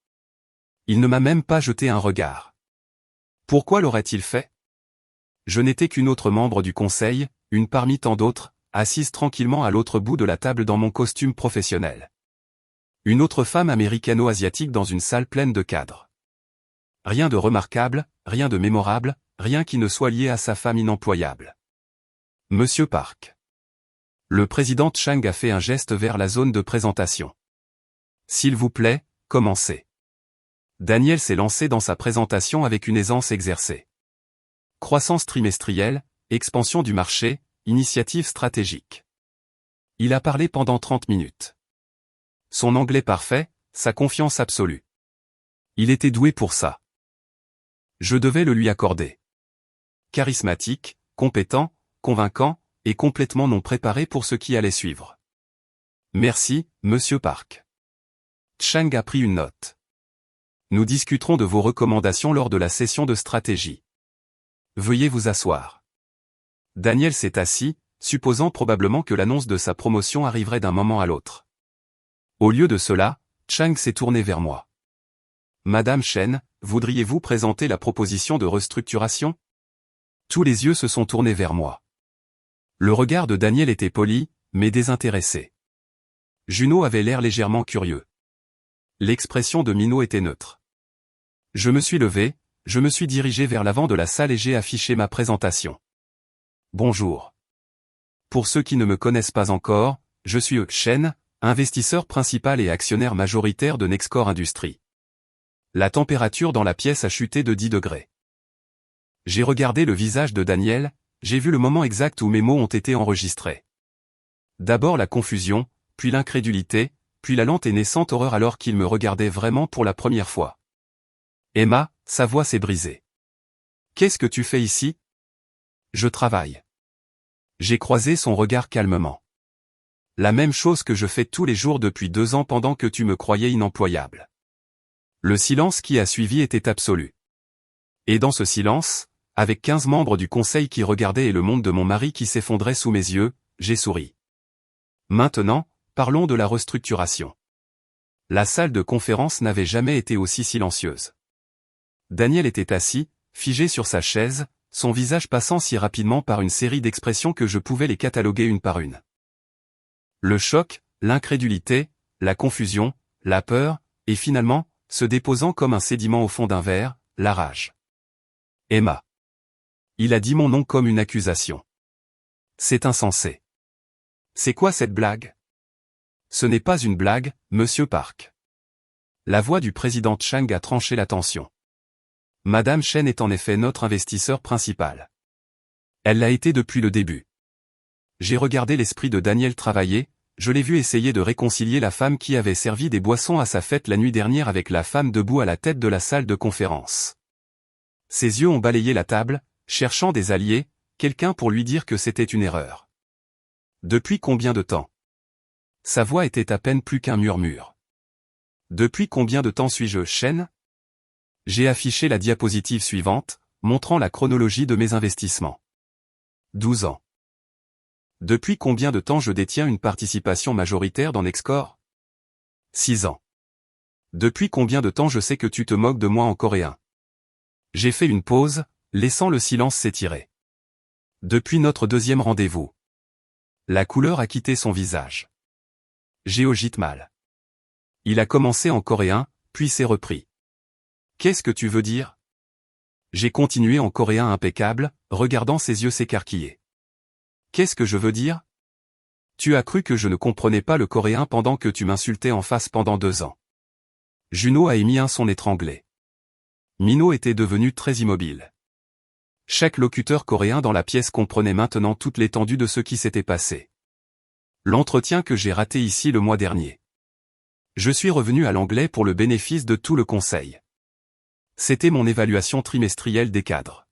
Il ne m'a même pas jeté un regard. Pourquoi l'aurait-il fait? Je n'étais qu'une autre membre du conseil, une parmi tant d'autres, assise tranquillement à l'autre bout de la table dans mon costume professionnel. Une autre femme américano-asiatique dans une salle pleine de cadres. Rien de remarquable, rien de mémorable, rien qui ne soit lié à sa femme inemployable. Monsieur Park. Le président Chang a fait un geste vers la zone de présentation. S'il vous plaît, commencez. Daniel s'est lancé dans sa présentation avec une aisance exercée. Croissance trimestrielle, expansion du marché, initiative stratégique. Il a parlé pendant 30 minutes. Son anglais parfait, sa confiance absolue. Il était doué pour ça. Je devais le lui accorder. Charismatique, compétent, convaincant, et complètement non préparé pour ce qui allait suivre. Merci, Monsieur Park. Chang a pris une note. Nous discuterons de vos recommandations lors de la session de stratégie. Veuillez vous asseoir. Daniel s'est assis, supposant probablement que l'annonce de sa promotion arriverait d'un moment à l'autre. Au lieu de cela, Chang s'est tourné vers moi. Madame Chen, voudriez-vous présenter la proposition de restructuration? Tous les yeux se sont tournés vers moi. Le regard de Daniel était poli, mais désintéressé. Junot avait l'air légèrement curieux. L'expression de Minot était neutre. Je me suis levé, je me suis dirigé vers l'avant de la salle et j'ai affiché ma présentation. Bonjour. Pour ceux qui ne me connaissent pas encore, je suis Chen, investisseur principal et actionnaire majoritaire de Nexcore Industries. La température dans la pièce a chuté de 10 degrés. J'ai regardé le visage de Daniel, j'ai vu le moment exact où mes mots ont été enregistrés. D'abord la confusion, puis l'incrédulité, puis la lente et naissante horreur alors qu'il me regardait vraiment pour la première fois. Emma, sa voix s'est brisée. Qu'est-ce que tu fais ici? Je travaille. J'ai croisé son regard calmement. La même chose que je fais tous les jours depuis 2 ans pendant que tu me croyais inemployable. Le silence qui a suivi était absolu. Et dans ce silence, avec 15 membres du conseil qui regardaient et le monde de mon mari qui s'effondrait sous mes yeux, j'ai souri. Maintenant, parlons de la restructuration. La salle de conférence n'avait jamais été aussi silencieuse. Daniel était assis, figé sur sa chaise, son visage passant si rapidement par une série d'expressions que je pouvais les cataloguer une par une. Le choc, l'incrédulité, la confusion, la peur, et finalement, se déposant comme un sédiment au fond d'un verre, la rage. Emma. Il a dit mon nom comme une accusation. C'est insensé. C'est quoi cette blague? Ce n'est pas une blague, monsieur Park. La voix du président Chang a tranché la tension. Madame Chen est en effet notre investisseur principal. Elle l'a été depuis le début. J'ai regardé l'esprit de Daniel travailler, je l'ai vu essayer de réconcilier la femme qui avait servi des boissons à sa fête la nuit dernière avec la femme debout à la tête de la salle de conférence. Ses yeux ont balayé la table, cherchant des alliés, quelqu'un pour lui dire que c'était une erreur. Depuis combien de temps? Sa voix était à peine plus qu'un murmure. Depuis combien de temps suis-je Chen? J'ai affiché la diapositive suivante, montrant la chronologie de mes investissements. 12 ans. Depuis combien de temps je détiens une participation majoritaire dans Nexcore? 6 ans. Depuis combien de temps je sais que tu te moques de moi en coréen? J'ai fait une pause, laissant le silence s'étirer. Depuis notre deuxième rendez-vous. La couleur a quitté son visage. Géogite mal. Il a commencé en coréen, puis s'est repris. Qu'est-ce que tu veux dire? J'ai continué en coréen impeccable, regardant ses yeux s'écarquiller. Qu'est-ce que je veux dire? Tu as cru que je ne comprenais pas le coréen pendant que tu m'insultais en face pendant 2 ans. Junot a émis un son étranglé. Minot était devenu très immobile. Chaque locuteur coréen dans la pièce comprenait maintenant toute l'étendue de ce qui s'était passé. L'entretien que j'ai raté ici le mois dernier. Je suis revenu à l'anglais pour le bénéfice de tout le conseil. C'était mon évaluation trimestrielle des cadres.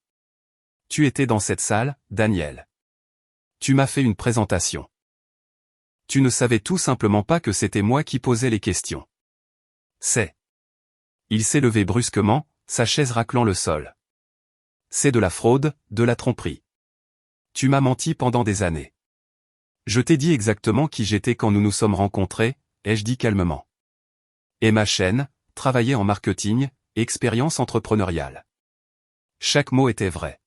Tu étais dans cette salle, Daniel. Tu m'as fait une présentation. Tu ne savais tout simplement pas que c'était moi qui posais les questions. C'est. Il s'est levé brusquement, sa chaise raclant le sol. C'est de la fraude, de la tromperie. Tu m'as menti pendant des années. Je t'ai dit exactement qui j'étais quand nous nous sommes rencontrés, ai-je dit calmement. Emma Chen, travaillait en marketing, expérience entrepreneuriale. Chaque mot était vrai.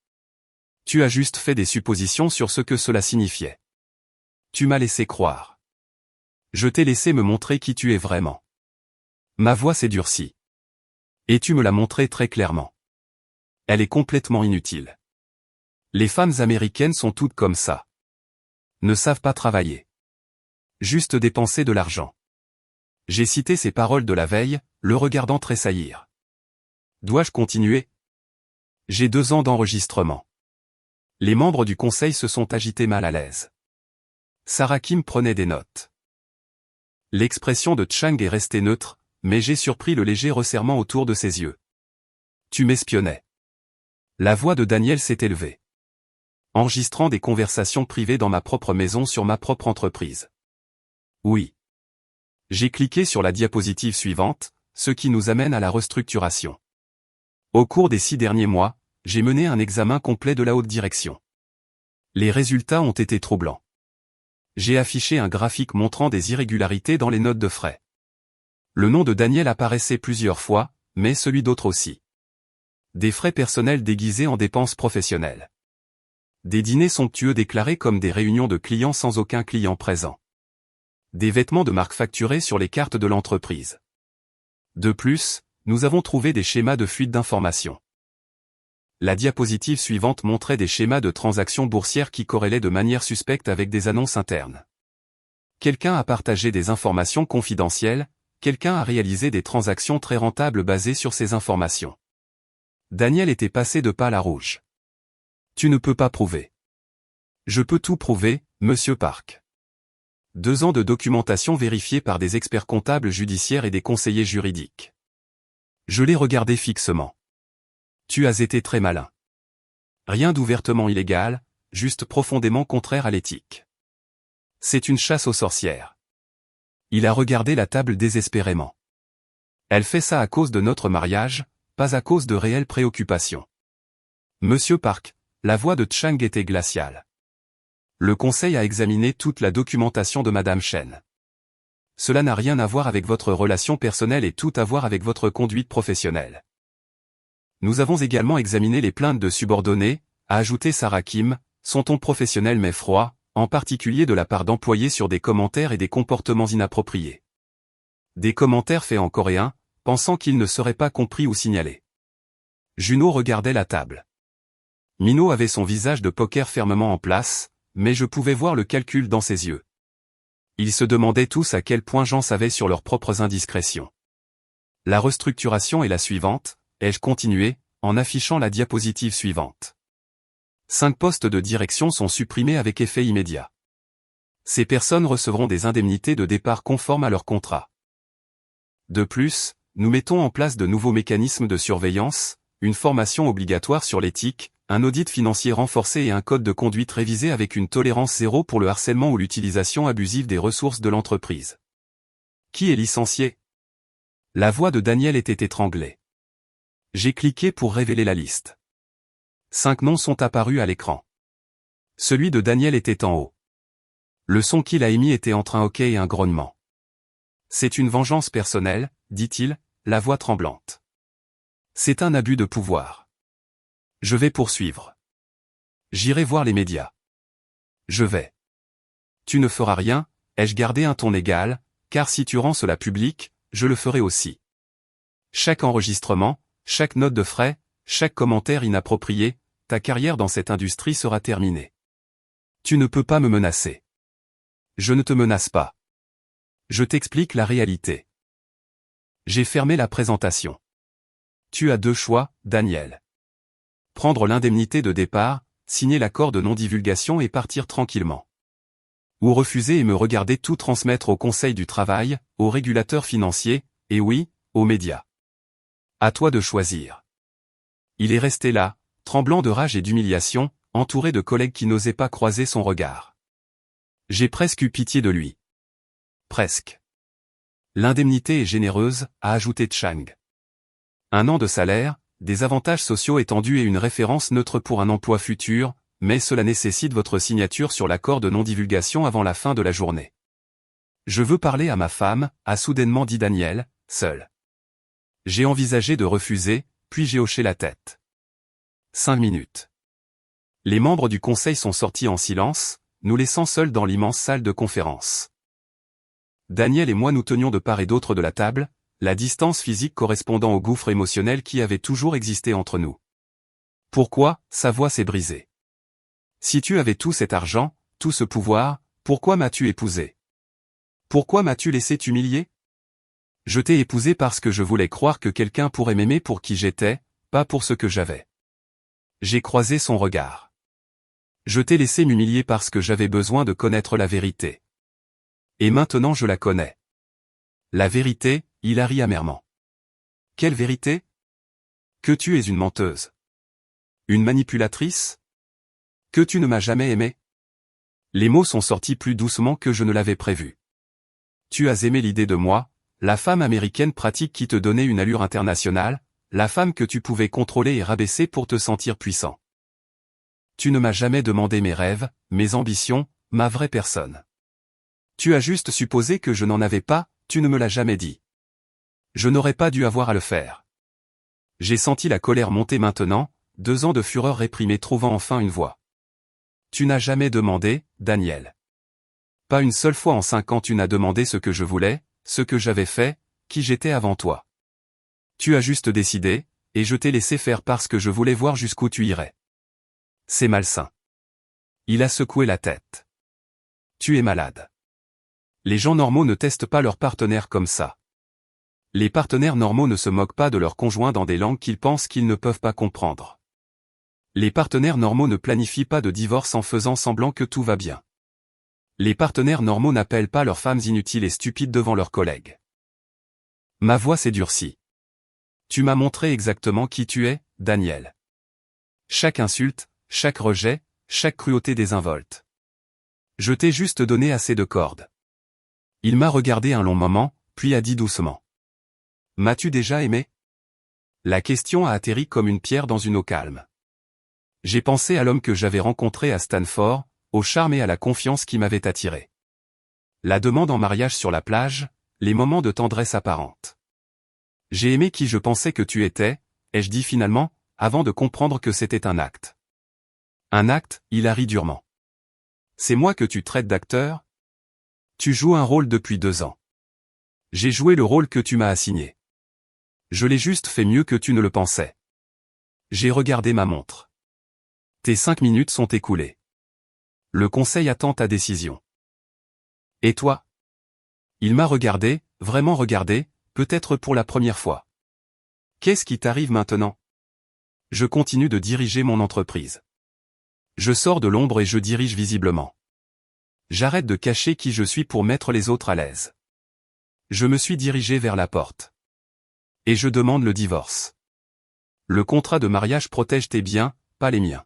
Tu as juste fait des suppositions sur ce que cela signifiait. Tu m'as laissé croire. Je t'ai laissé me montrer qui tu es vraiment. Ma voix s'est durcie. Et tu me l'as montré très clairement. Elle est complètement inutile. Les femmes américaines sont toutes comme ça. Ne savent pas travailler. Juste dépenser de l'argent. J'ai cité ces paroles de la veille, le regardant tressaillir. Dois-je continuer? J'ai 2 ans d'enregistrement. Les membres du conseil se sont agités mal à l'aise. Sarah Kim prenait des notes. L'expression de Chang est restée neutre, mais j'ai surpris le léger resserrement autour de ses yeux. Tu m'espionnais. La voix de Daniel s'est élevée. Enregistrant des conversations privées dans ma propre maison sur ma propre entreprise. Oui. J'ai cliqué sur la diapositive suivante, ce qui nous amène à la restructuration. Au cours des 6 derniers mois, j'ai mené un examen complet de la haute direction. Les résultats ont été troublants. J'ai affiché un graphique montrant des irrégularités dans les notes de frais. Le nom de Daniel apparaissait plusieurs fois, mais celui d'autres aussi. Des frais personnels déguisés en dépenses professionnelles. Des dîners somptueux déclarés comme des réunions de clients sans aucun client présent. Des vêtements de marque facturés sur les cartes de l'entreprise. De plus, nous avons trouvé des schémas de fuite d'informations. La diapositive suivante montrait des schémas de transactions boursières qui corrélaient de manière suspecte avec des annonces internes. Quelqu'un a partagé des informations confidentielles, quelqu'un a réalisé des transactions très rentables basées sur ces informations. Daniel était passé de pâle à rouge. Tu ne peux pas prouver. Je peux tout prouver, monsieur Park. 2 ans de documentation vérifiée par des experts comptables judiciaires et des conseillers juridiques. Je l'ai regardé fixement. Tu as été très malin. Rien d'ouvertement illégal, juste profondément contraire à l'éthique. C'est une chasse aux sorcières. Il a regardé la table désespérément. Elle fait ça à cause de notre mariage, pas à cause de réelles préoccupations. Monsieur Park, la voix de Chang était glaciale. Le conseil a examiné toute la documentation de Madame Chen. Cela n'a rien à voir avec votre relation personnelle et tout à voir avec votre conduite professionnelle. Nous avons également examiné les plaintes de subordonnés, a ajouté Sarah Kim, son ton professionnel mais froid, en particulier de la part d'employés sur des commentaires et des comportements inappropriés. Des commentaires faits en coréen, pensant qu'ils ne seraient pas compris ou signalés. Juno regardait la table. Minho avait son visage de poker fermement en place, mais je pouvais voir le calcul dans ses yeux. Ils se demandaient tous à quel point j'en savais sur leurs propres indiscrétions. La restructuration est la suivante, ai-je continué, en affichant la diapositive suivante. 5 postes de direction sont supprimés avec effet immédiat. Ces personnes recevront des indemnités de départ conformes à leur contrat. De plus, nous mettons en place de nouveaux mécanismes de surveillance, une formation obligatoire sur l'éthique, un audit financier renforcé et un code de conduite révisé avec une tolérance zéro pour le harcèlement ou l'utilisation abusive des ressources de l'entreprise. Qui est licencié? La voix de Daniel était étranglée. J'ai cliqué pour révéler la liste. 5 noms sont apparus à l'écran. Celui de Daniel était en haut. Le son qu'il a émis était entre un hoquet et un grognement. C'est une vengeance personnelle, dit-il, la voix tremblante. C'est un abus de pouvoir. Je vais poursuivre. J'irai voir les médias. Je vais. Tu ne feras rien, ai-je gardé un ton égal, car si tu rends cela public, je le ferai aussi. Chaque enregistrement, chaque note de frais, chaque commentaire inapproprié, ta carrière dans cette industrie sera terminée. Tu ne peux pas me menacer. Je ne te menace pas. Je t'explique la réalité. J'ai fermé la présentation. Tu as 2 choix, Daniel. Prendre l'indemnité de départ, signer l'accord de non-divulgation et partir tranquillement. Ou refuser et me regarder tout transmettre au Conseil du travail, aux régulateurs financiers, et oui, aux médias. À toi de choisir. Il est resté là, tremblant de rage et d'humiliation, entouré de collègues qui n'osaient pas croiser son regard. J'ai presque eu pitié de lui. Presque. L'indemnité est généreuse, a ajouté Chang. 1 an de salaire, des avantages sociaux étendus et une référence neutre pour un emploi futur, mais cela nécessite votre signature sur l'accord de non-divulgation avant la fin de la journée. Je veux parler à ma femme, a soudainement dit Daniel, seul. J'ai envisagé de refuser, puis j'ai hoché la tête. 5 minutes. Les membres du conseil sont sortis en silence, nous laissant seuls dans l'immense salle de conférence. Daniel et moi nous tenions de part et d'autre de la table, la distance physique correspondant au gouffre émotionnel qui avait toujours existé entre nous. Pourquoi, sa voix s'est brisée. Si tu avais tout cet argent, tout ce pouvoir, pourquoi m'as-tu épousé? Pourquoi m'as-tu laissé t'humilier? Je t'ai épousé parce que je voulais croire que quelqu'un pourrait m'aimer pour qui j'étais, pas pour ce que j'avais. J'ai croisé son regard. Je t'ai laissé m'humilier parce que j'avais besoin de connaître la vérité. Et maintenant je la connais. La vérité, il a ri amèrement. Quelle vérité? Que tu es une menteuse. Une manipulatrice? Que tu ne m'as jamais aimé? Les mots sont sortis plus doucement que je ne l'avais prévu. Tu as aimé l'idée de moi, la femme américaine pratique qui te donnait une allure internationale, la femme que tu pouvais contrôler et rabaisser pour te sentir puissant. Tu ne m'as jamais demandé mes rêves, mes ambitions, ma vraie personne. Tu as juste supposé que je n'en avais pas, tu ne me l'as jamais dit. Je n'aurais pas dû avoir à le faire. J'ai senti la colère monter maintenant, 2 ans de fureur réprimée trouvant enfin une voix. Tu n'as jamais demandé, Daniel. Pas une seule fois en 5 ans tu n'as demandé ce que je voulais, ce que j'avais fait, qui j'étais avant toi. Tu as juste décidé, et je t'ai laissé faire parce que je voulais voir jusqu'où tu irais. C'est malsain. Il a secoué la tête. Tu es malade. Les gens normaux ne testent pas leurs partenaires comme ça. Les partenaires normaux ne se moquent pas de leurs conjoints dans des langues qu'ils pensent qu'ils ne peuvent pas comprendre. Les partenaires normaux ne planifient pas de divorce en faisant semblant que tout va bien. Les partenaires normaux n'appellent pas leurs femmes inutiles et stupides devant leurs collègues. Ma voix s'est durcie. Tu m'as montré exactement qui tu es, Daniel. Chaque insulte, chaque rejet, chaque cruauté désinvolte. Je t'ai juste donné assez de cordes. Il m'a regardé un long moment, puis a dit doucement. M'as-tu déjà aimé? La question a atterri comme une pierre dans une eau calme. J'ai pensé à l'homme que j'avais rencontré à Stanford, au charme et à la confiance qui m'avait attiré. La demande en mariage sur la plage, les moments de tendresse apparente. J'ai aimé qui je pensais que tu étais, ai-je dit finalement, avant de comprendre que c'était un acte. Un acte, il a ri durement. C'est moi que tu traites d'acteur? Tu joues un rôle depuis 2 ans. J'ai joué le rôle que tu m'as assigné. Je l'ai juste fait mieux que tu ne le pensais. J'ai regardé ma montre. Tes 5 minutes sont écoulées. Le conseil attend ta décision. Et toi? Il m'a regardé, vraiment regardé, peut-être pour la première fois. Qu'est-ce qui t'arrive maintenant? Je continue de diriger mon entreprise. Je sors de l'ombre et je dirige visiblement. J'arrête de cacher qui je suis pour mettre les autres à l'aise. Je me suis dirigé vers la porte. Et je demande le divorce. Le contrat de mariage protège tes biens, pas les miens.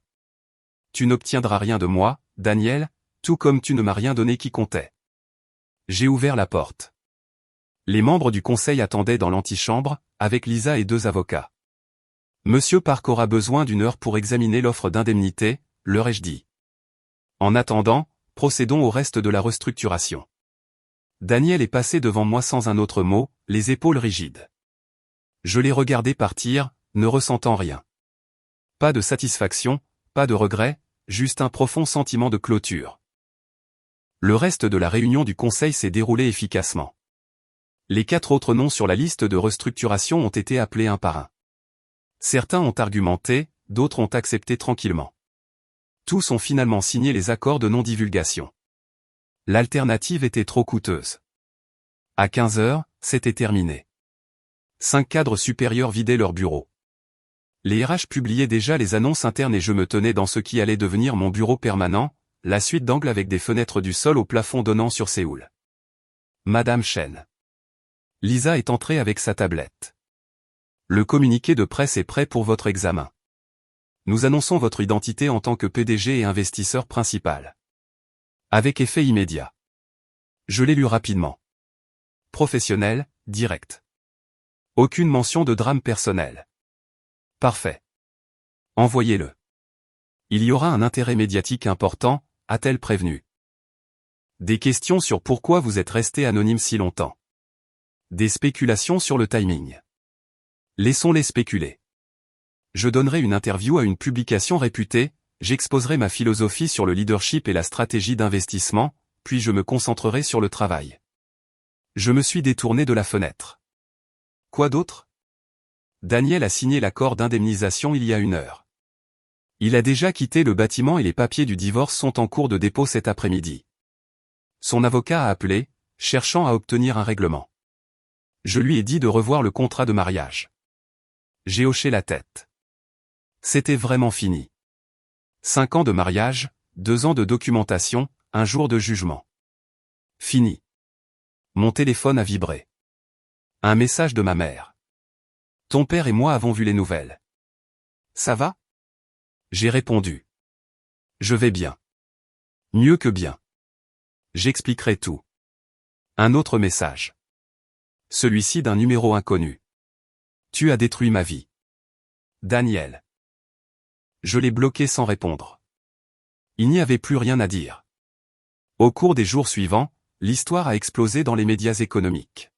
Tu n'obtiendras rien de moi, Daniel, tout comme tu ne m'as rien donné qui comptait. J'ai ouvert la porte. Les membres du conseil attendaient dans l'antichambre, avec Lisa et 2 avocats. Monsieur Park aura besoin d'1 heure pour examiner l'offre d'indemnité, leur ai-je dit. En attendant, procédons au reste de la restructuration. Daniel est passé devant moi sans un autre mot, les épaules rigides. Je l'ai regardé partir, ne ressentant rien. Pas de satisfaction, pas de regret, juste un profond sentiment de clôture. Le reste de la réunion du conseil s'est déroulé efficacement. Les 4 autres noms sur la liste de restructuration ont été appelés un par un. Certains ont argumenté, d'autres ont accepté tranquillement. Tous ont finalement signé les accords de non-divulgation. L'alternative était trop coûteuse. À 15 heures, c'était terminé. 5 cadres supérieurs vidaient leur bureau. Les RH publiaient déjà les annonces internes et je me tenais dans ce qui allait devenir mon bureau permanent, la suite d'angles avec des fenêtres du sol au plafond donnant sur Séoul. Madame Chen. Lisa est entrée avec sa tablette. Le communiqué de presse est prêt pour votre examen. Nous annonçons votre identité en tant que PDG et investisseur principal. Avec effet immédiat. Je l'ai lu rapidement. Professionnel, direct. Aucune mention de drame personnel. Parfait. Envoyez-le. Il y aura un intérêt médiatique important, a-t-elle prévenu. Des questions sur pourquoi vous êtes resté anonyme si longtemps. Des spéculations sur le timing. Laissons-les spéculer. Je donnerai une interview à une publication réputée, j'exposerai ma philosophie sur le leadership et la stratégie d'investissement, puis je me concentrerai sur le travail. Je me suis détourné de la fenêtre. Quoi d'autre? Daniel a signé l'accord d'indemnisation il y a 1 heure. Il a déjà quitté le bâtiment et les papiers du divorce sont en cours de dépôt cet après-midi. Son avocat a appelé, cherchant à obtenir un règlement. Je lui ai dit de revoir le contrat de mariage. J'ai hoché la tête. C'était vraiment fini. 5 ans de mariage, 2 ans de documentation, 1 jour de jugement. Fini. Mon téléphone a vibré. Un message de ma mère. Ton père et moi avons vu les nouvelles. Ça va? J'ai répondu. Je vais bien. Mieux que bien. J'expliquerai tout. Un autre message. Celui-ci d'un numéro inconnu. Tu as détruit ma vie. Daniel. Je l'ai bloqué sans répondre. Il n'y avait plus rien à dire. Au cours des jours suivants, l'histoire a explosé dans les médias économiques.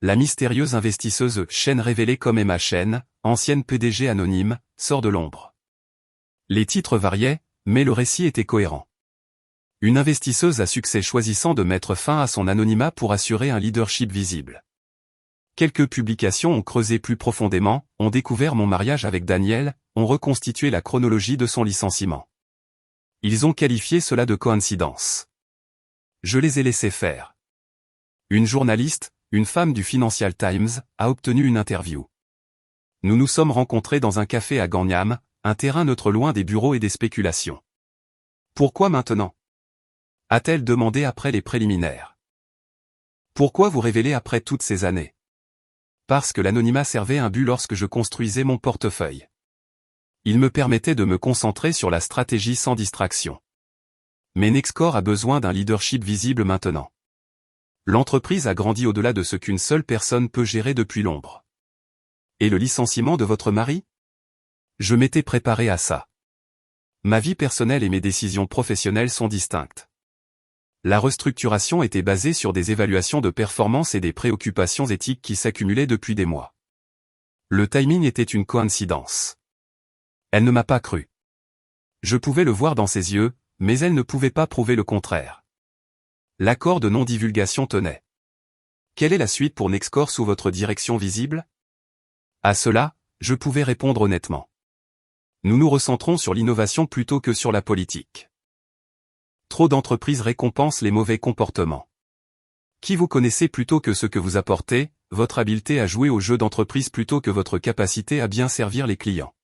La mystérieuse investisseuse Chen révélée comme Emma Chen, ancienne PDG anonyme, sort de l'ombre. Les titres variaient, mais le récit était cohérent. Une investisseuse à succès choisissant de mettre fin à son anonymat pour assurer un leadership visible. Quelques publications ont creusé plus profondément, ont découvert mon mariage avec Daniel, ont reconstitué la chronologie de son licenciement. Ils ont qualifié cela de coïncidence. Je les ai laissés faire. Une journaliste, une femme du Financial Times, a obtenu une interview. Nous nous sommes rencontrés dans un café à Gangnam, un terrain neutre loin des bureaux et des spéculations. Pourquoi maintenant ? A-t-elle demandé après les préliminaires. Pourquoi vous révéler après toutes ces années ? Parce que l'anonymat servait un but lorsque je construisais mon portefeuille. Il me permettait de me concentrer sur la stratégie sans distraction. Mais Nexcore a besoin d'un leadership visible maintenant. L'entreprise a grandi au-delà de ce qu'une seule personne peut gérer depuis l'ombre. Et le licenciement de votre mari ? Je m'étais préparé à ça. Ma vie personnelle et mes décisions professionnelles sont distinctes. La restructuration était basée sur des évaluations de performance et des préoccupations éthiques qui s'accumulaient depuis des mois. Le timing était une coïncidence. Elle ne m'a pas cru. Je pouvais le voir dans ses yeux, mais elle ne pouvait pas prouver le contraire. L'accord de non-divulgation tenait. Quelle est la suite pour Nexcore sous votre direction visible ? À cela, je pouvais répondre honnêtement. Nous nous recentrons sur l'innovation plutôt que sur la politique. Trop d'entreprises récompensent les mauvais comportements. Qui vous connaissez plutôt que ce que vous apportez, votre habileté à jouer au jeu d'entreprise plutôt que votre capacité à bien servir les clients.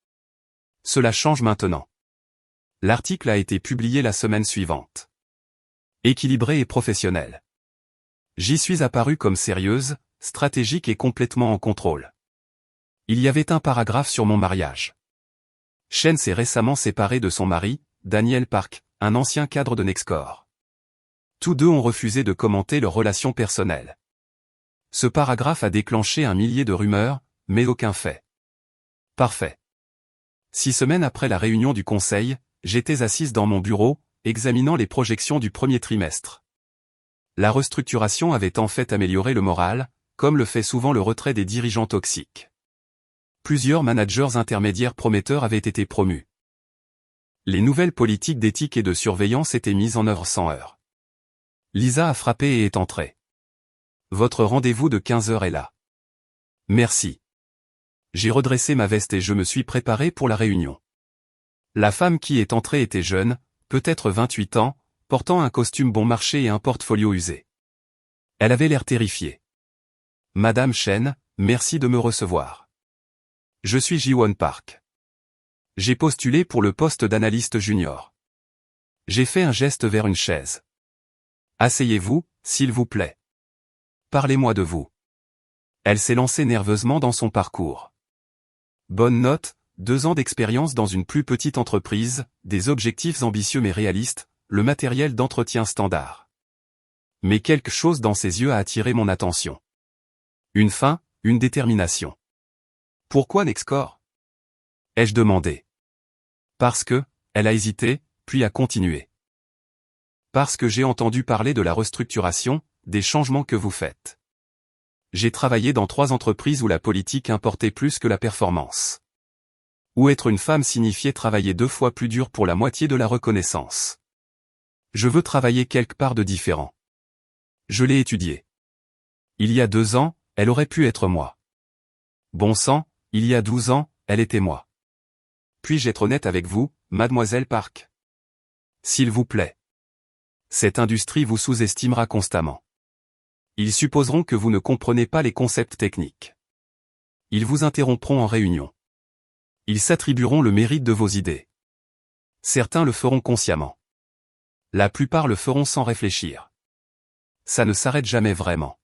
Cela change maintenant. L'article a été publié la semaine suivante. Équilibré et professionnel. J'y suis apparu comme sérieuse, stratégique et complètement en contrôle. Il y avait un paragraphe sur mon mariage. Chen s'est récemment séparée de son mari, Daniel Park, un ancien cadre de Nexcore. Tous deux ont refusé de commenter leur relation personnelle. Ce paragraphe a déclenché un millier de rumeurs, mais aucun fait. Parfait. 6 semaines après la réunion du conseil, j'étais assise dans mon bureau, examinant les projections du premier trimestre. La restructuration avait en fait amélioré le moral, comme le fait souvent le retrait des dirigeants toxiques. Plusieurs managers intermédiaires prometteurs avaient été promus. Les nouvelles politiques d'éthique et de surveillance étaient mises en œuvre sans heurts. Lisa a frappé et est entrée. Votre rendez-vous de 15 heures est là. Merci. J'ai redressé ma veste et je me suis préparé pour la réunion. La femme qui est entrée était jeune, peut-être 28 ans, portant un costume bon marché et un portfolio usé. Elle avait l'air terrifiée. Madame Chen, merci de me recevoir. Je suis Ji-Won Park. J'ai postulé pour le poste d'analyste junior. J'ai fait un geste vers une chaise. Asseyez-vous, s'il vous plaît. Parlez-moi de vous. Elle s'est lancée nerveusement dans son parcours. Bonne note, 2 ans d'expérience dans une plus petite entreprise, des objectifs ambitieux mais réalistes, le matériel d'entretien standard. Mais quelque chose dans ses yeux a attiré mon attention. Une faim, une détermination. Pourquoi Nexcore ? Ai-je demandé. Parce que, elle a hésité, puis a continué. Parce que j'ai entendu parler de la restructuration, des changements que vous faites. J'ai travaillé dans 3 entreprises où la politique importait plus que la performance. Où être une femme signifiait travailler 2 fois plus dur pour la moitié de la reconnaissance. Je veux travailler quelque part de différent. Je l'ai étudié. Il y a 2 ans, elle aurait pu être moi. Bon sang, il y a 12 ans, elle était moi. Puis-je être honnête avec vous, mademoiselle Park ? S'il vous plaît. Cette industrie vous sous-estimera constamment. Ils supposeront que vous ne comprenez pas les concepts techniques. Ils vous interrompront en réunion. Ils s'attribueront le mérite de vos idées. Certains le feront consciemment. La plupart le feront sans réfléchir. Ça ne s'arrête jamais vraiment.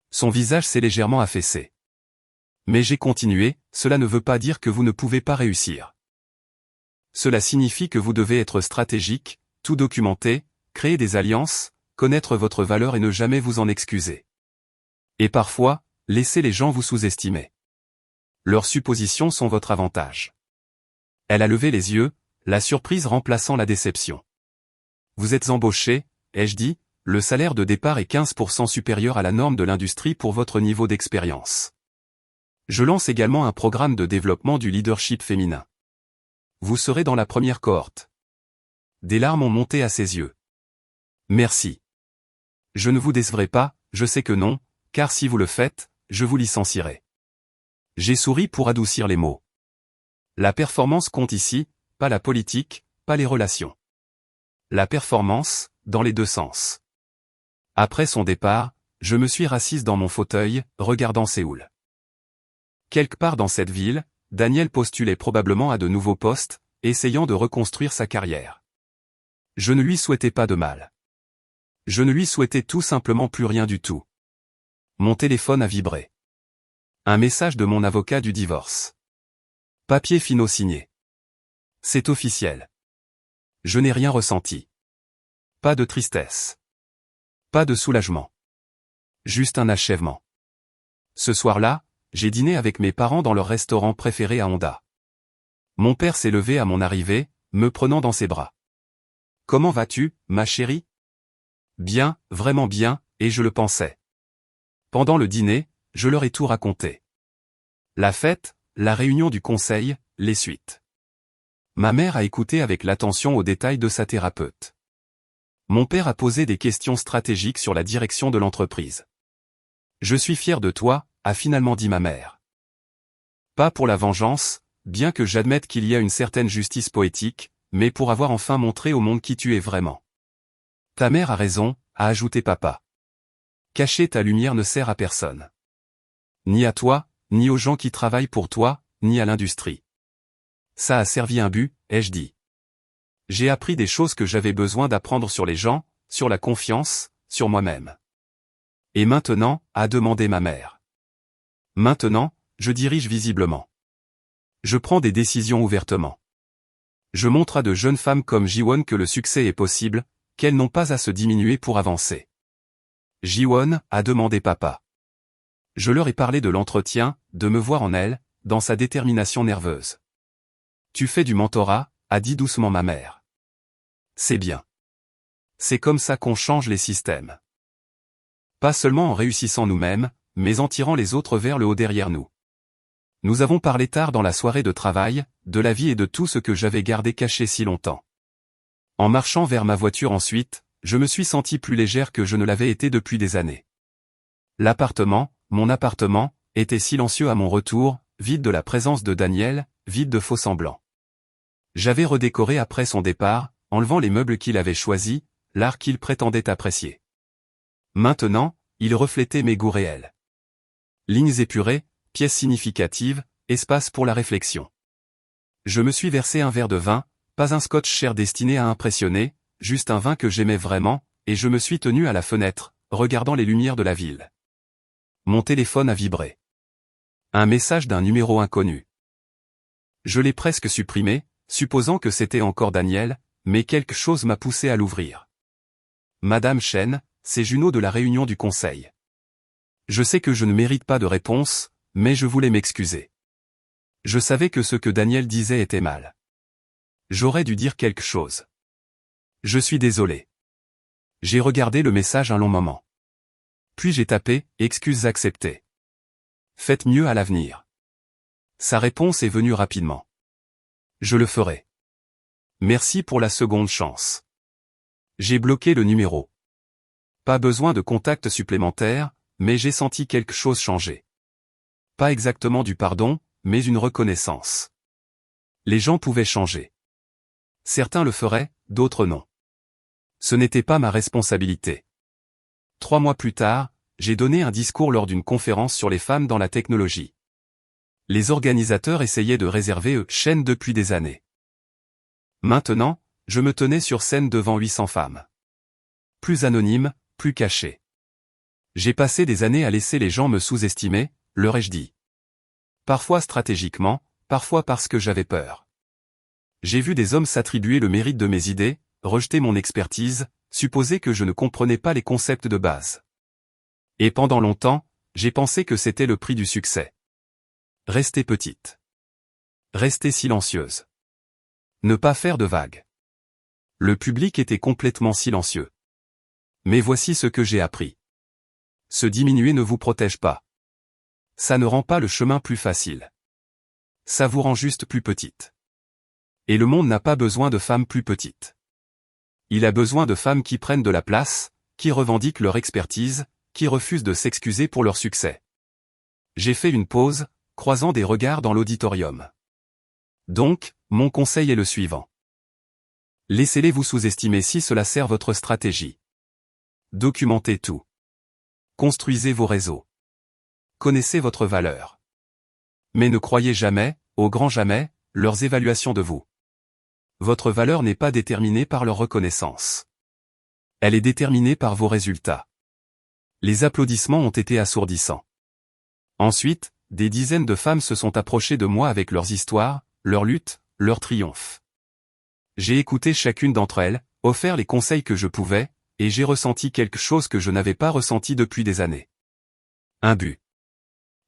Son visage s'est légèrement affaissé. Mais j'ai continué, cela ne veut pas dire que vous ne pouvez pas réussir. Cela signifie que vous devez être stratégique, tout documenter, créer des alliances, connaître votre valeur et ne jamais vous en excuser. Et parfois, laisser les gens vous sous-estimer. Leurs suppositions sont votre avantage. Elle a levé les yeux, la surprise remplaçant la déception. Vous êtes embauché, ai-je dit, le salaire de départ est 15% supérieur à la norme de l'industrie pour votre niveau d'expérience. Je lance également un programme de développement du leadership féminin. Vous serez dans la première cohorte. Des larmes ont monté à ses yeux. Merci. Je ne vous décevrai pas, je sais que non, car si vous le faites, je vous licencierai. J'ai souri pour adoucir les mots. La performance compte ici, pas la politique, pas les relations. La performance, dans les deux sens. Après son départ, je me suis rassise dans mon fauteuil, regardant Séoul. Quelque part dans cette ville, Daniel postulait probablement à de nouveaux postes, essayant de reconstruire sa carrière. Je ne lui souhaitais pas de mal. Je ne lui souhaitais tout simplement plus rien du tout. Mon téléphone a vibré. Un message de mon avocat du divorce. Papier finaux signé. C'est officiel. Je n'ai rien ressenti. Pas de tristesse. Pas de soulagement. Juste un achèvement. Ce soir-là, j'ai dîné avec mes parents dans leur restaurant préféré à Honda. Mon père s'est levé à mon arrivée, me prenant dans ses bras. « Comment vas-tu, ma chérie ?»« Bien, vraiment bien, et je le pensais. » Pendant le dîner, je leur ai tout raconté. La fête, la réunion du conseil, les suites. Ma mère a écouté avec l'attention aux détails de sa thérapeute. Mon père a posé des questions stratégiques sur la direction de l'entreprise. « Je suis fier de toi », a finalement dit ma mère. Pas pour la vengeance, bien que j'admette qu'il y a une certaine justice poétique, mais pour avoir enfin montré au monde qui tu es vraiment. Ta mère a raison, a ajouté papa. Cacher ta lumière ne sert à personne. Ni à toi, ni aux gens qui travaillent pour toi, ni à l'industrie. Ça a servi un but, ai-je dit. J'ai appris des choses que j'avais besoin d'apprendre sur les gens, sur la confiance, sur moi-même. Et maintenant, a demandé ma mère. Maintenant, je dirige visiblement. Je prends des décisions ouvertement. Je montre à de jeunes femmes comme Jiwon que le succès est possible, qu'elles n'ont pas à se diminuer pour avancer. Jiwon, a demandé papa. Je leur ai parlé de l'entretien, de me voir en elle, dans sa détermination nerveuse. Tu fais du mentorat, a dit doucement ma mère. C'est bien. C'est comme ça qu'on change les systèmes. Pas seulement en réussissant nous-mêmes, mais en tirant les autres vers le haut derrière nous. Nous avons parlé tard dans la soirée de travail, de la vie et de tout ce que j'avais gardé caché si longtemps. En marchant vers ma voiture ensuite, je me suis senti plus légère que je ne l'avais été depuis des années. L'appartement, mon appartement, était silencieux à mon retour, vide de la présence de Daniel, vide de faux semblants. J'avais redécoré après son départ, enlevant les meubles qu'il avait choisis, l'art qu'il prétendait apprécier. Maintenant, il reflétait mes goûts réels. Lignes épurées, pièces significatives, espace pour la réflexion. Je me suis versé un verre de vin, pas un scotch cher destiné à impressionner, juste un vin que j'aimais vraiment, et je me suis tenu à la fenêtre, regardant les lumières de la ville. Mon téléphone a vibré. Un message d'un numéro inconnu. Je l'ai presque supprimé, supposant que c'était encore Daniel, mais quelque chose m'a poussé à l'ouvrir. Madame Chen, c'est Junot de la réunion du conseil. Je sais que je ne mérite pas de réponse, mais je voulais m'excuser. Je savais que ce que Daniel disait était mal. J'aurais dû dire quelque chose. Je suis désolé. J'ai regardé le message un long moment. Puis j'ai tapé « Excuses acceptées. Faites mieux à l'avenir ». Sa réponse est venue rapidement. Je le ferai. Merci pour la seconde chance. J'ai bloqué le numéro. Pas besoin de contact supplémentaire, mais j'ai senti quelque chose changer. Pas exactement du pardon, mais une reconnaissance. Les gens pouvaient changer. Certains le feraient, d'autres non. Ce n'était pas ma responsabilité. 3 mois plus tard, j'ai donné un discours lors d'une conférence sur les femmes dans la technologie. Les organisateurs essayaient de réserver chaîne depuis des années. Maintenant, je me tenais sur scène devant 800 femmes. Plus anonyme, plus caché. J'ai passé des années à laisser les gens me sous-estimer, leur ai-je dit. Parfois stratégiquement, parfois parce que j'avais peur. J'ai vu des hommes s'attribuer le mérite de mes idées, rejeter mon expertise, supposer que je ne comprenais pas les concepts de base. Et pendant longtemps, j'ai pensé que c'était le prix du succès. Rester petite. Rester silencieuse. Ne pas faire de vagues. Le public était complètement silencieux. Mais voici ce que j'ai appris. Se diminuer ne vous protège pas. Ça ne rend pas le chemin plus facile. Ça vous rend juste plus petite. Et le monde n'a pas besoin de femmes plus petites. Il a besoin de femmes qui prennent de la place, qui revendiquent leur expertise, qui refusent de s'excuser pour leur succès. J'ai fait une pause, croisant des regards dans l'auditorium. Donc, mon conseil est le suivant. Laissez-les vous sous-estimer si cela sert votre stratégie. Documentez tout. Construisez vos réseaux. Connaissez votre valeur. Mais ne croyez jamais, au grand jamais, leurs évaluations de vous. Votre valeur n'est pas déterminée par leur reconnaissance. Elle est déterminée par vos résultats. Les applaudissements ont été assourdissants. Ensuite, des dizaines de femmes se sont approchées de moi avec leurs histoires, leurs luttes, leurs triomphes. J'ai écouté chacune d'entre elles, offert les conseils que je pouvais, et j'ai ressenti quelque chose que je n'avais pas ressenti depuis des années. Un but.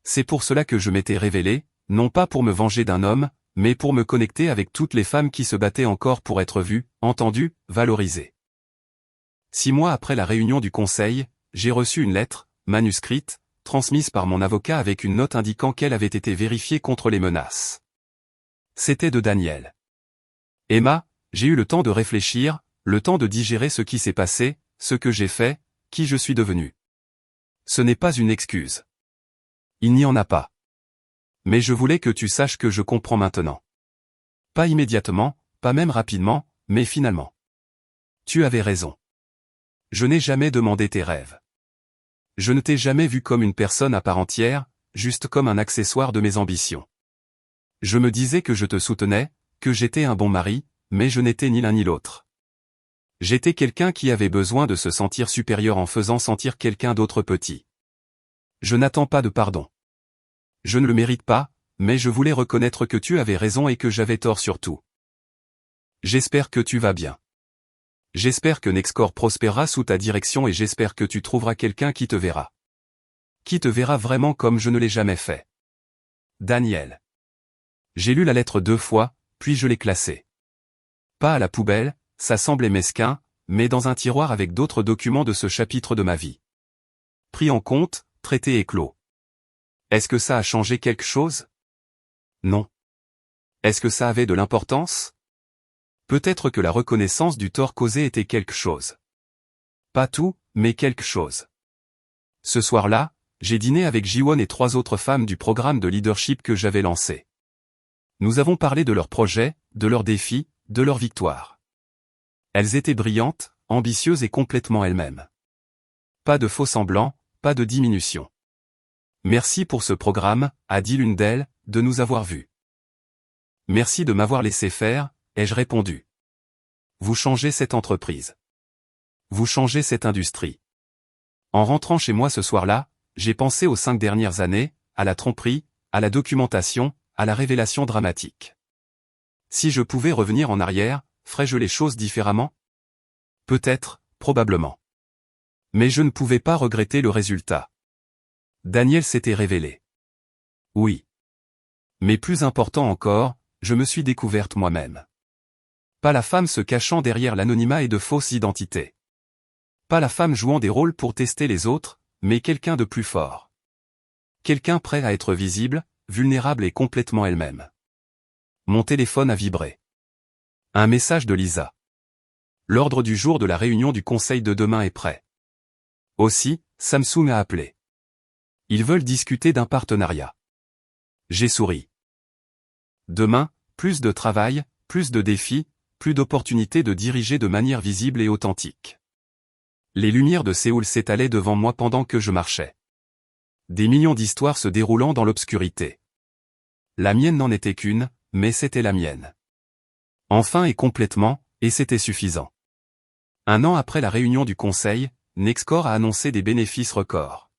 C'est pour cela que je m'étais révélé, non pas pour me venger d'un homme, mais pour me connecter avec toutes les femmes qui se battaient encore pour être vues, entendues, valorisées. 6 mois après la réunion du conseil, j'ai reçu une lettre, manuscrite, transmise par mon avocat avec une note indiquant qu'elle avait été vérifiée contre les menaces. C'était de Daniel. Emma, j'ai eu le temps de réfléchir, le temps de digérer ce qui s'est passé, ce que j'ai fait, qui je suis devenu. Ce n'est pas une excuse. Il n'y en a pas. Mais je voulais que tu saches que je comprends maintenant. Pas immédiatement, pas même rapidement, mais finalement. Tu avais raison. Je n'ai jamais demandé tes rêves. Je ne t'ai jamais vu comme une personne à part entière, juste comme un accessoire de mes ambitions. Je me disais que je te soutenais, que j'étais un bon mari, mais je n'étais ni l'un ni l'autre. J'étais quelqu'un qui avait besoin de se sentir supérieur en faisant sentir quelqu'un d'autre petit. Je n'attends pas de pardon. Je ne le mérite pas, mais je voulais reconnaître que tu avais raison et que j'avais tort sur tout. J'espère que tu vas bien. J'espère que Nexcore prospérera sous ta direction et j'espère que tu trouveras quelqu'un qui te verra. Qui te verra vraiment comme je ne l'ai jamais fait. Daniel. J'ai lu la lettre 2 fois, puis je l'ai classée. Pas à la poubelle, ça semblait mesquin, mais dans un tiroir avec d'autres documents de ce chapitre de ma vie. Pris en compte, traité et clos. Est-ce que ça a changé quelque chose? Non. Est-ce que ça avait de l'importance? Peut-être que la reconnaissance du tort causé était quelque chose. Pas tout, mais quelque chose. Ce soir-là, j'ai dîné avec Jiwon et 3 autres femmes du programme de leadership que j'avais lancé. Nous avons parlé de leurs projets, de leurs défis, de leurs victoires. Elles étaient brillantes, ambitieuses et complètement elles-mêmes. Pas de faux semblants, pas de diminution. Merci pour ce programme, a dit l'une d'elles, de nous avoir vus. Merci de m'avoir laissé faire, ai-je répondu. Vous changez cette entreprise. Vous changez cette industrie. En rentrant chez moi ce soir-là, j'ai pensé aux 5 dernières années, à la tromperie, à la documentation, à la révélation dramatique. Si je pouvais revenir en arrière, ferais-je les choses différemment? Peut-être, probablement. Mais je ne pouvais pas regretter le résultat. Daniel s'était révélé. Oui. Mais plus important encore, je me suis découverte moi-même. Pas la femme se cachant derrière l'anonymat et de fausses identités. Pas la femme jouant des rôles pour tester les autres, mais quelqu'un de plus fort. Quelqu'un prêt à être visible, vulnérable et complètement elle-même. Mon téléphone a vibré. Un message de Lisa. L'ordre du jour de la réunion du conseil de demain est prêt. Aussi, Samsung a appelé. Ils veulent discuter d'un partenariat. J'ai souri. Demain, plus de travail, plus de défis, plus d'opportunités de diriger de manière visible et authentique. Les lumières de Séoul s'étalaient devant moi pendant que je marchais. Des millions d'histoires se déroulant dans l'obscurité. La mienne n'en était qu'une, mais c'était la mienne. Enfin et complètement, et c'était suffisant. 1 an après la réunion du conseil, Nexcore a annoncé des bénéfices records.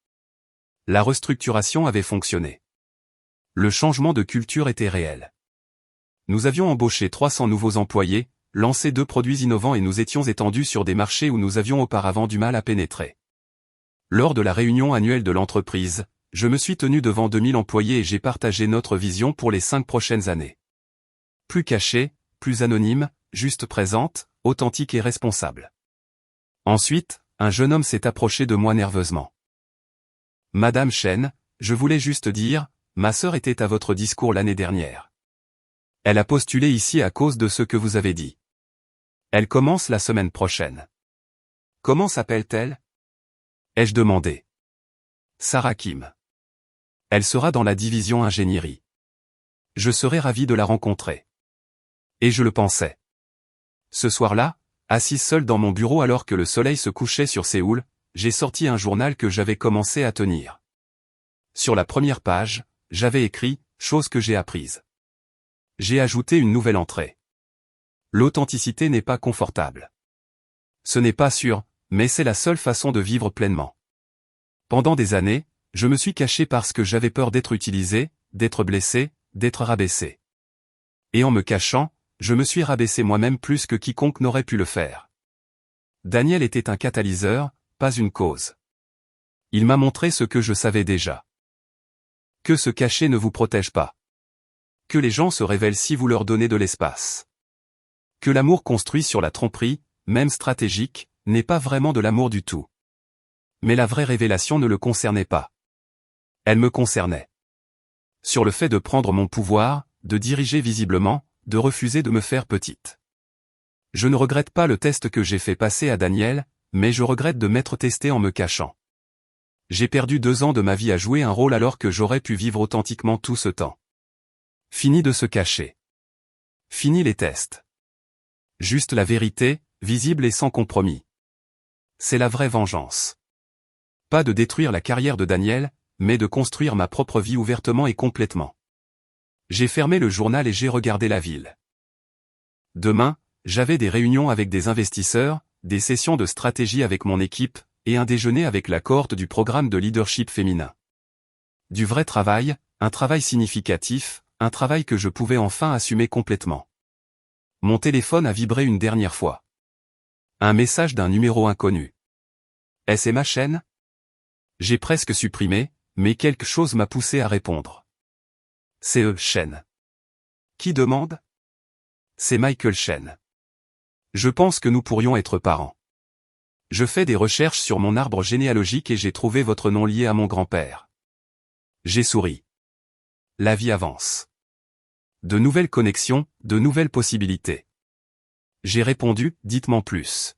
La restructuration avait fonctionné. Le changement de culture était réel. Nous avions embauché 300 nouveaux employés, lancé 2 produits innovants et nous étions étendus sur des marchés où nous avions auparavant du mal à pénétrer. Lors de la réunion annuelle de l'entreprise, je me suis tenu devant 2000 employés et j'ai partagé notre vision pour les 5 prochaines années. Plus cachée, plus anonyme, juste présente, authentique et responsable. Ensuite, un jeune homme s'est approché de moi nerveusement. Madame Chen, je voulais juste dire, ma sœur était à votre discours l'année dernière. Elle a postulé ici à cause de ce que vous avez dit. Elle commence la semaine prochaine. Comment s'appelle-t-elle? Ai-je demandé. Sarah Kim. Elle sera dans la division ingénierie. Je serais ravi de la rencontrer. Et je le pensais. Ce soir-là, assis seul dans mon bureau alors que le soleil se couchait sur Séoul, j'ai sorti un journal que j'avais commencé à tenir. Sur la première page, j'avais écrit « Chose que j'ai apprise ». J'ai ajouté une nouvelle entrée. L'authenticité n'est pas confortable. Ce n'est pas sûr, mais c'est la seule façon de vivre pleinement. Pendant des années, je me suis caché parce que j'avais peur d'être utilisé, d'être blessé, d'être rabaissé. Et en me cachant, je me suis rabaissé moi-même plus que quiconque n'aurait pu le faire. Daniel était un catalyseur, pas une cause. Il m'a montré ce que je savais déjà. Que se cacher ne vous protège pas. Que les gens se révèlent si vous leur donnez de l'espace. Que l'amour construit sur la tromperie, même stratégique, n'est pas vraiment de l'amour du tout. Mais la vraie révélation ne le concernait pas. Elle me concernait. Sur le fait de prendre mon pouvoir, de diriger visiblement, de refuser de me faire petite. Je ne regrette pas le test que j'ai fait passer à Daniel, mais je regrette de m'être testé en me cachant. J'ai perdu 2 ans de ma vie à jouer un rôle alors que j'aurais pu vivre authentiquement tout ce temps. Fini de se cacher. Fini les tests. Juste la vérité, visible et sans compromis. C'est la vraie vengeance. Pas de détruire la carrière de Daniel, mais de construire ma propre vie ouvertement et complètement. J'ai fermé le journal et j'ai regardé la ville. Demain, j'avais des réunions avec des investisseurs, des sessions de stratégie avec mon équipe, et un déjeuner avec la cohorte du programme de leadership féminin. Du vrai travail, un travail significatif, un travail que je pouvais enfin assumer complètement. Mon téléphone a vibré une dernière fois. Un message d'un numéro inconnu. Est-ce ma chaîne? J'ai presque supprimé, mais quelque chose m'a poussé à répondre. C'est Chen. Qui demande? C'est Michael Chen. Je pense que nous pourrions être parents. Je fais des recherches sur mon arbre généalogique et j'ai trouvé votre nom lié à mon grand-père. J'ai souri. La vie avance. De nouvelles connexions, de nouvelles possibilités. J'ai répondu, dites-moi plus.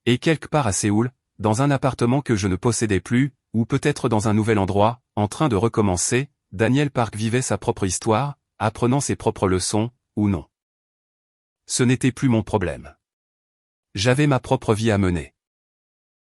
Et quelque part à Séoul, dans un appartement que je ne possédais plus, ou peut-être dans un nouvel endroit, en train de recommencer, Daniel Park vivait sa propre histoire, apprenant ses propres leçons, ou non. Ce n'était plus mon problème. J'avais ma propre vie à mener.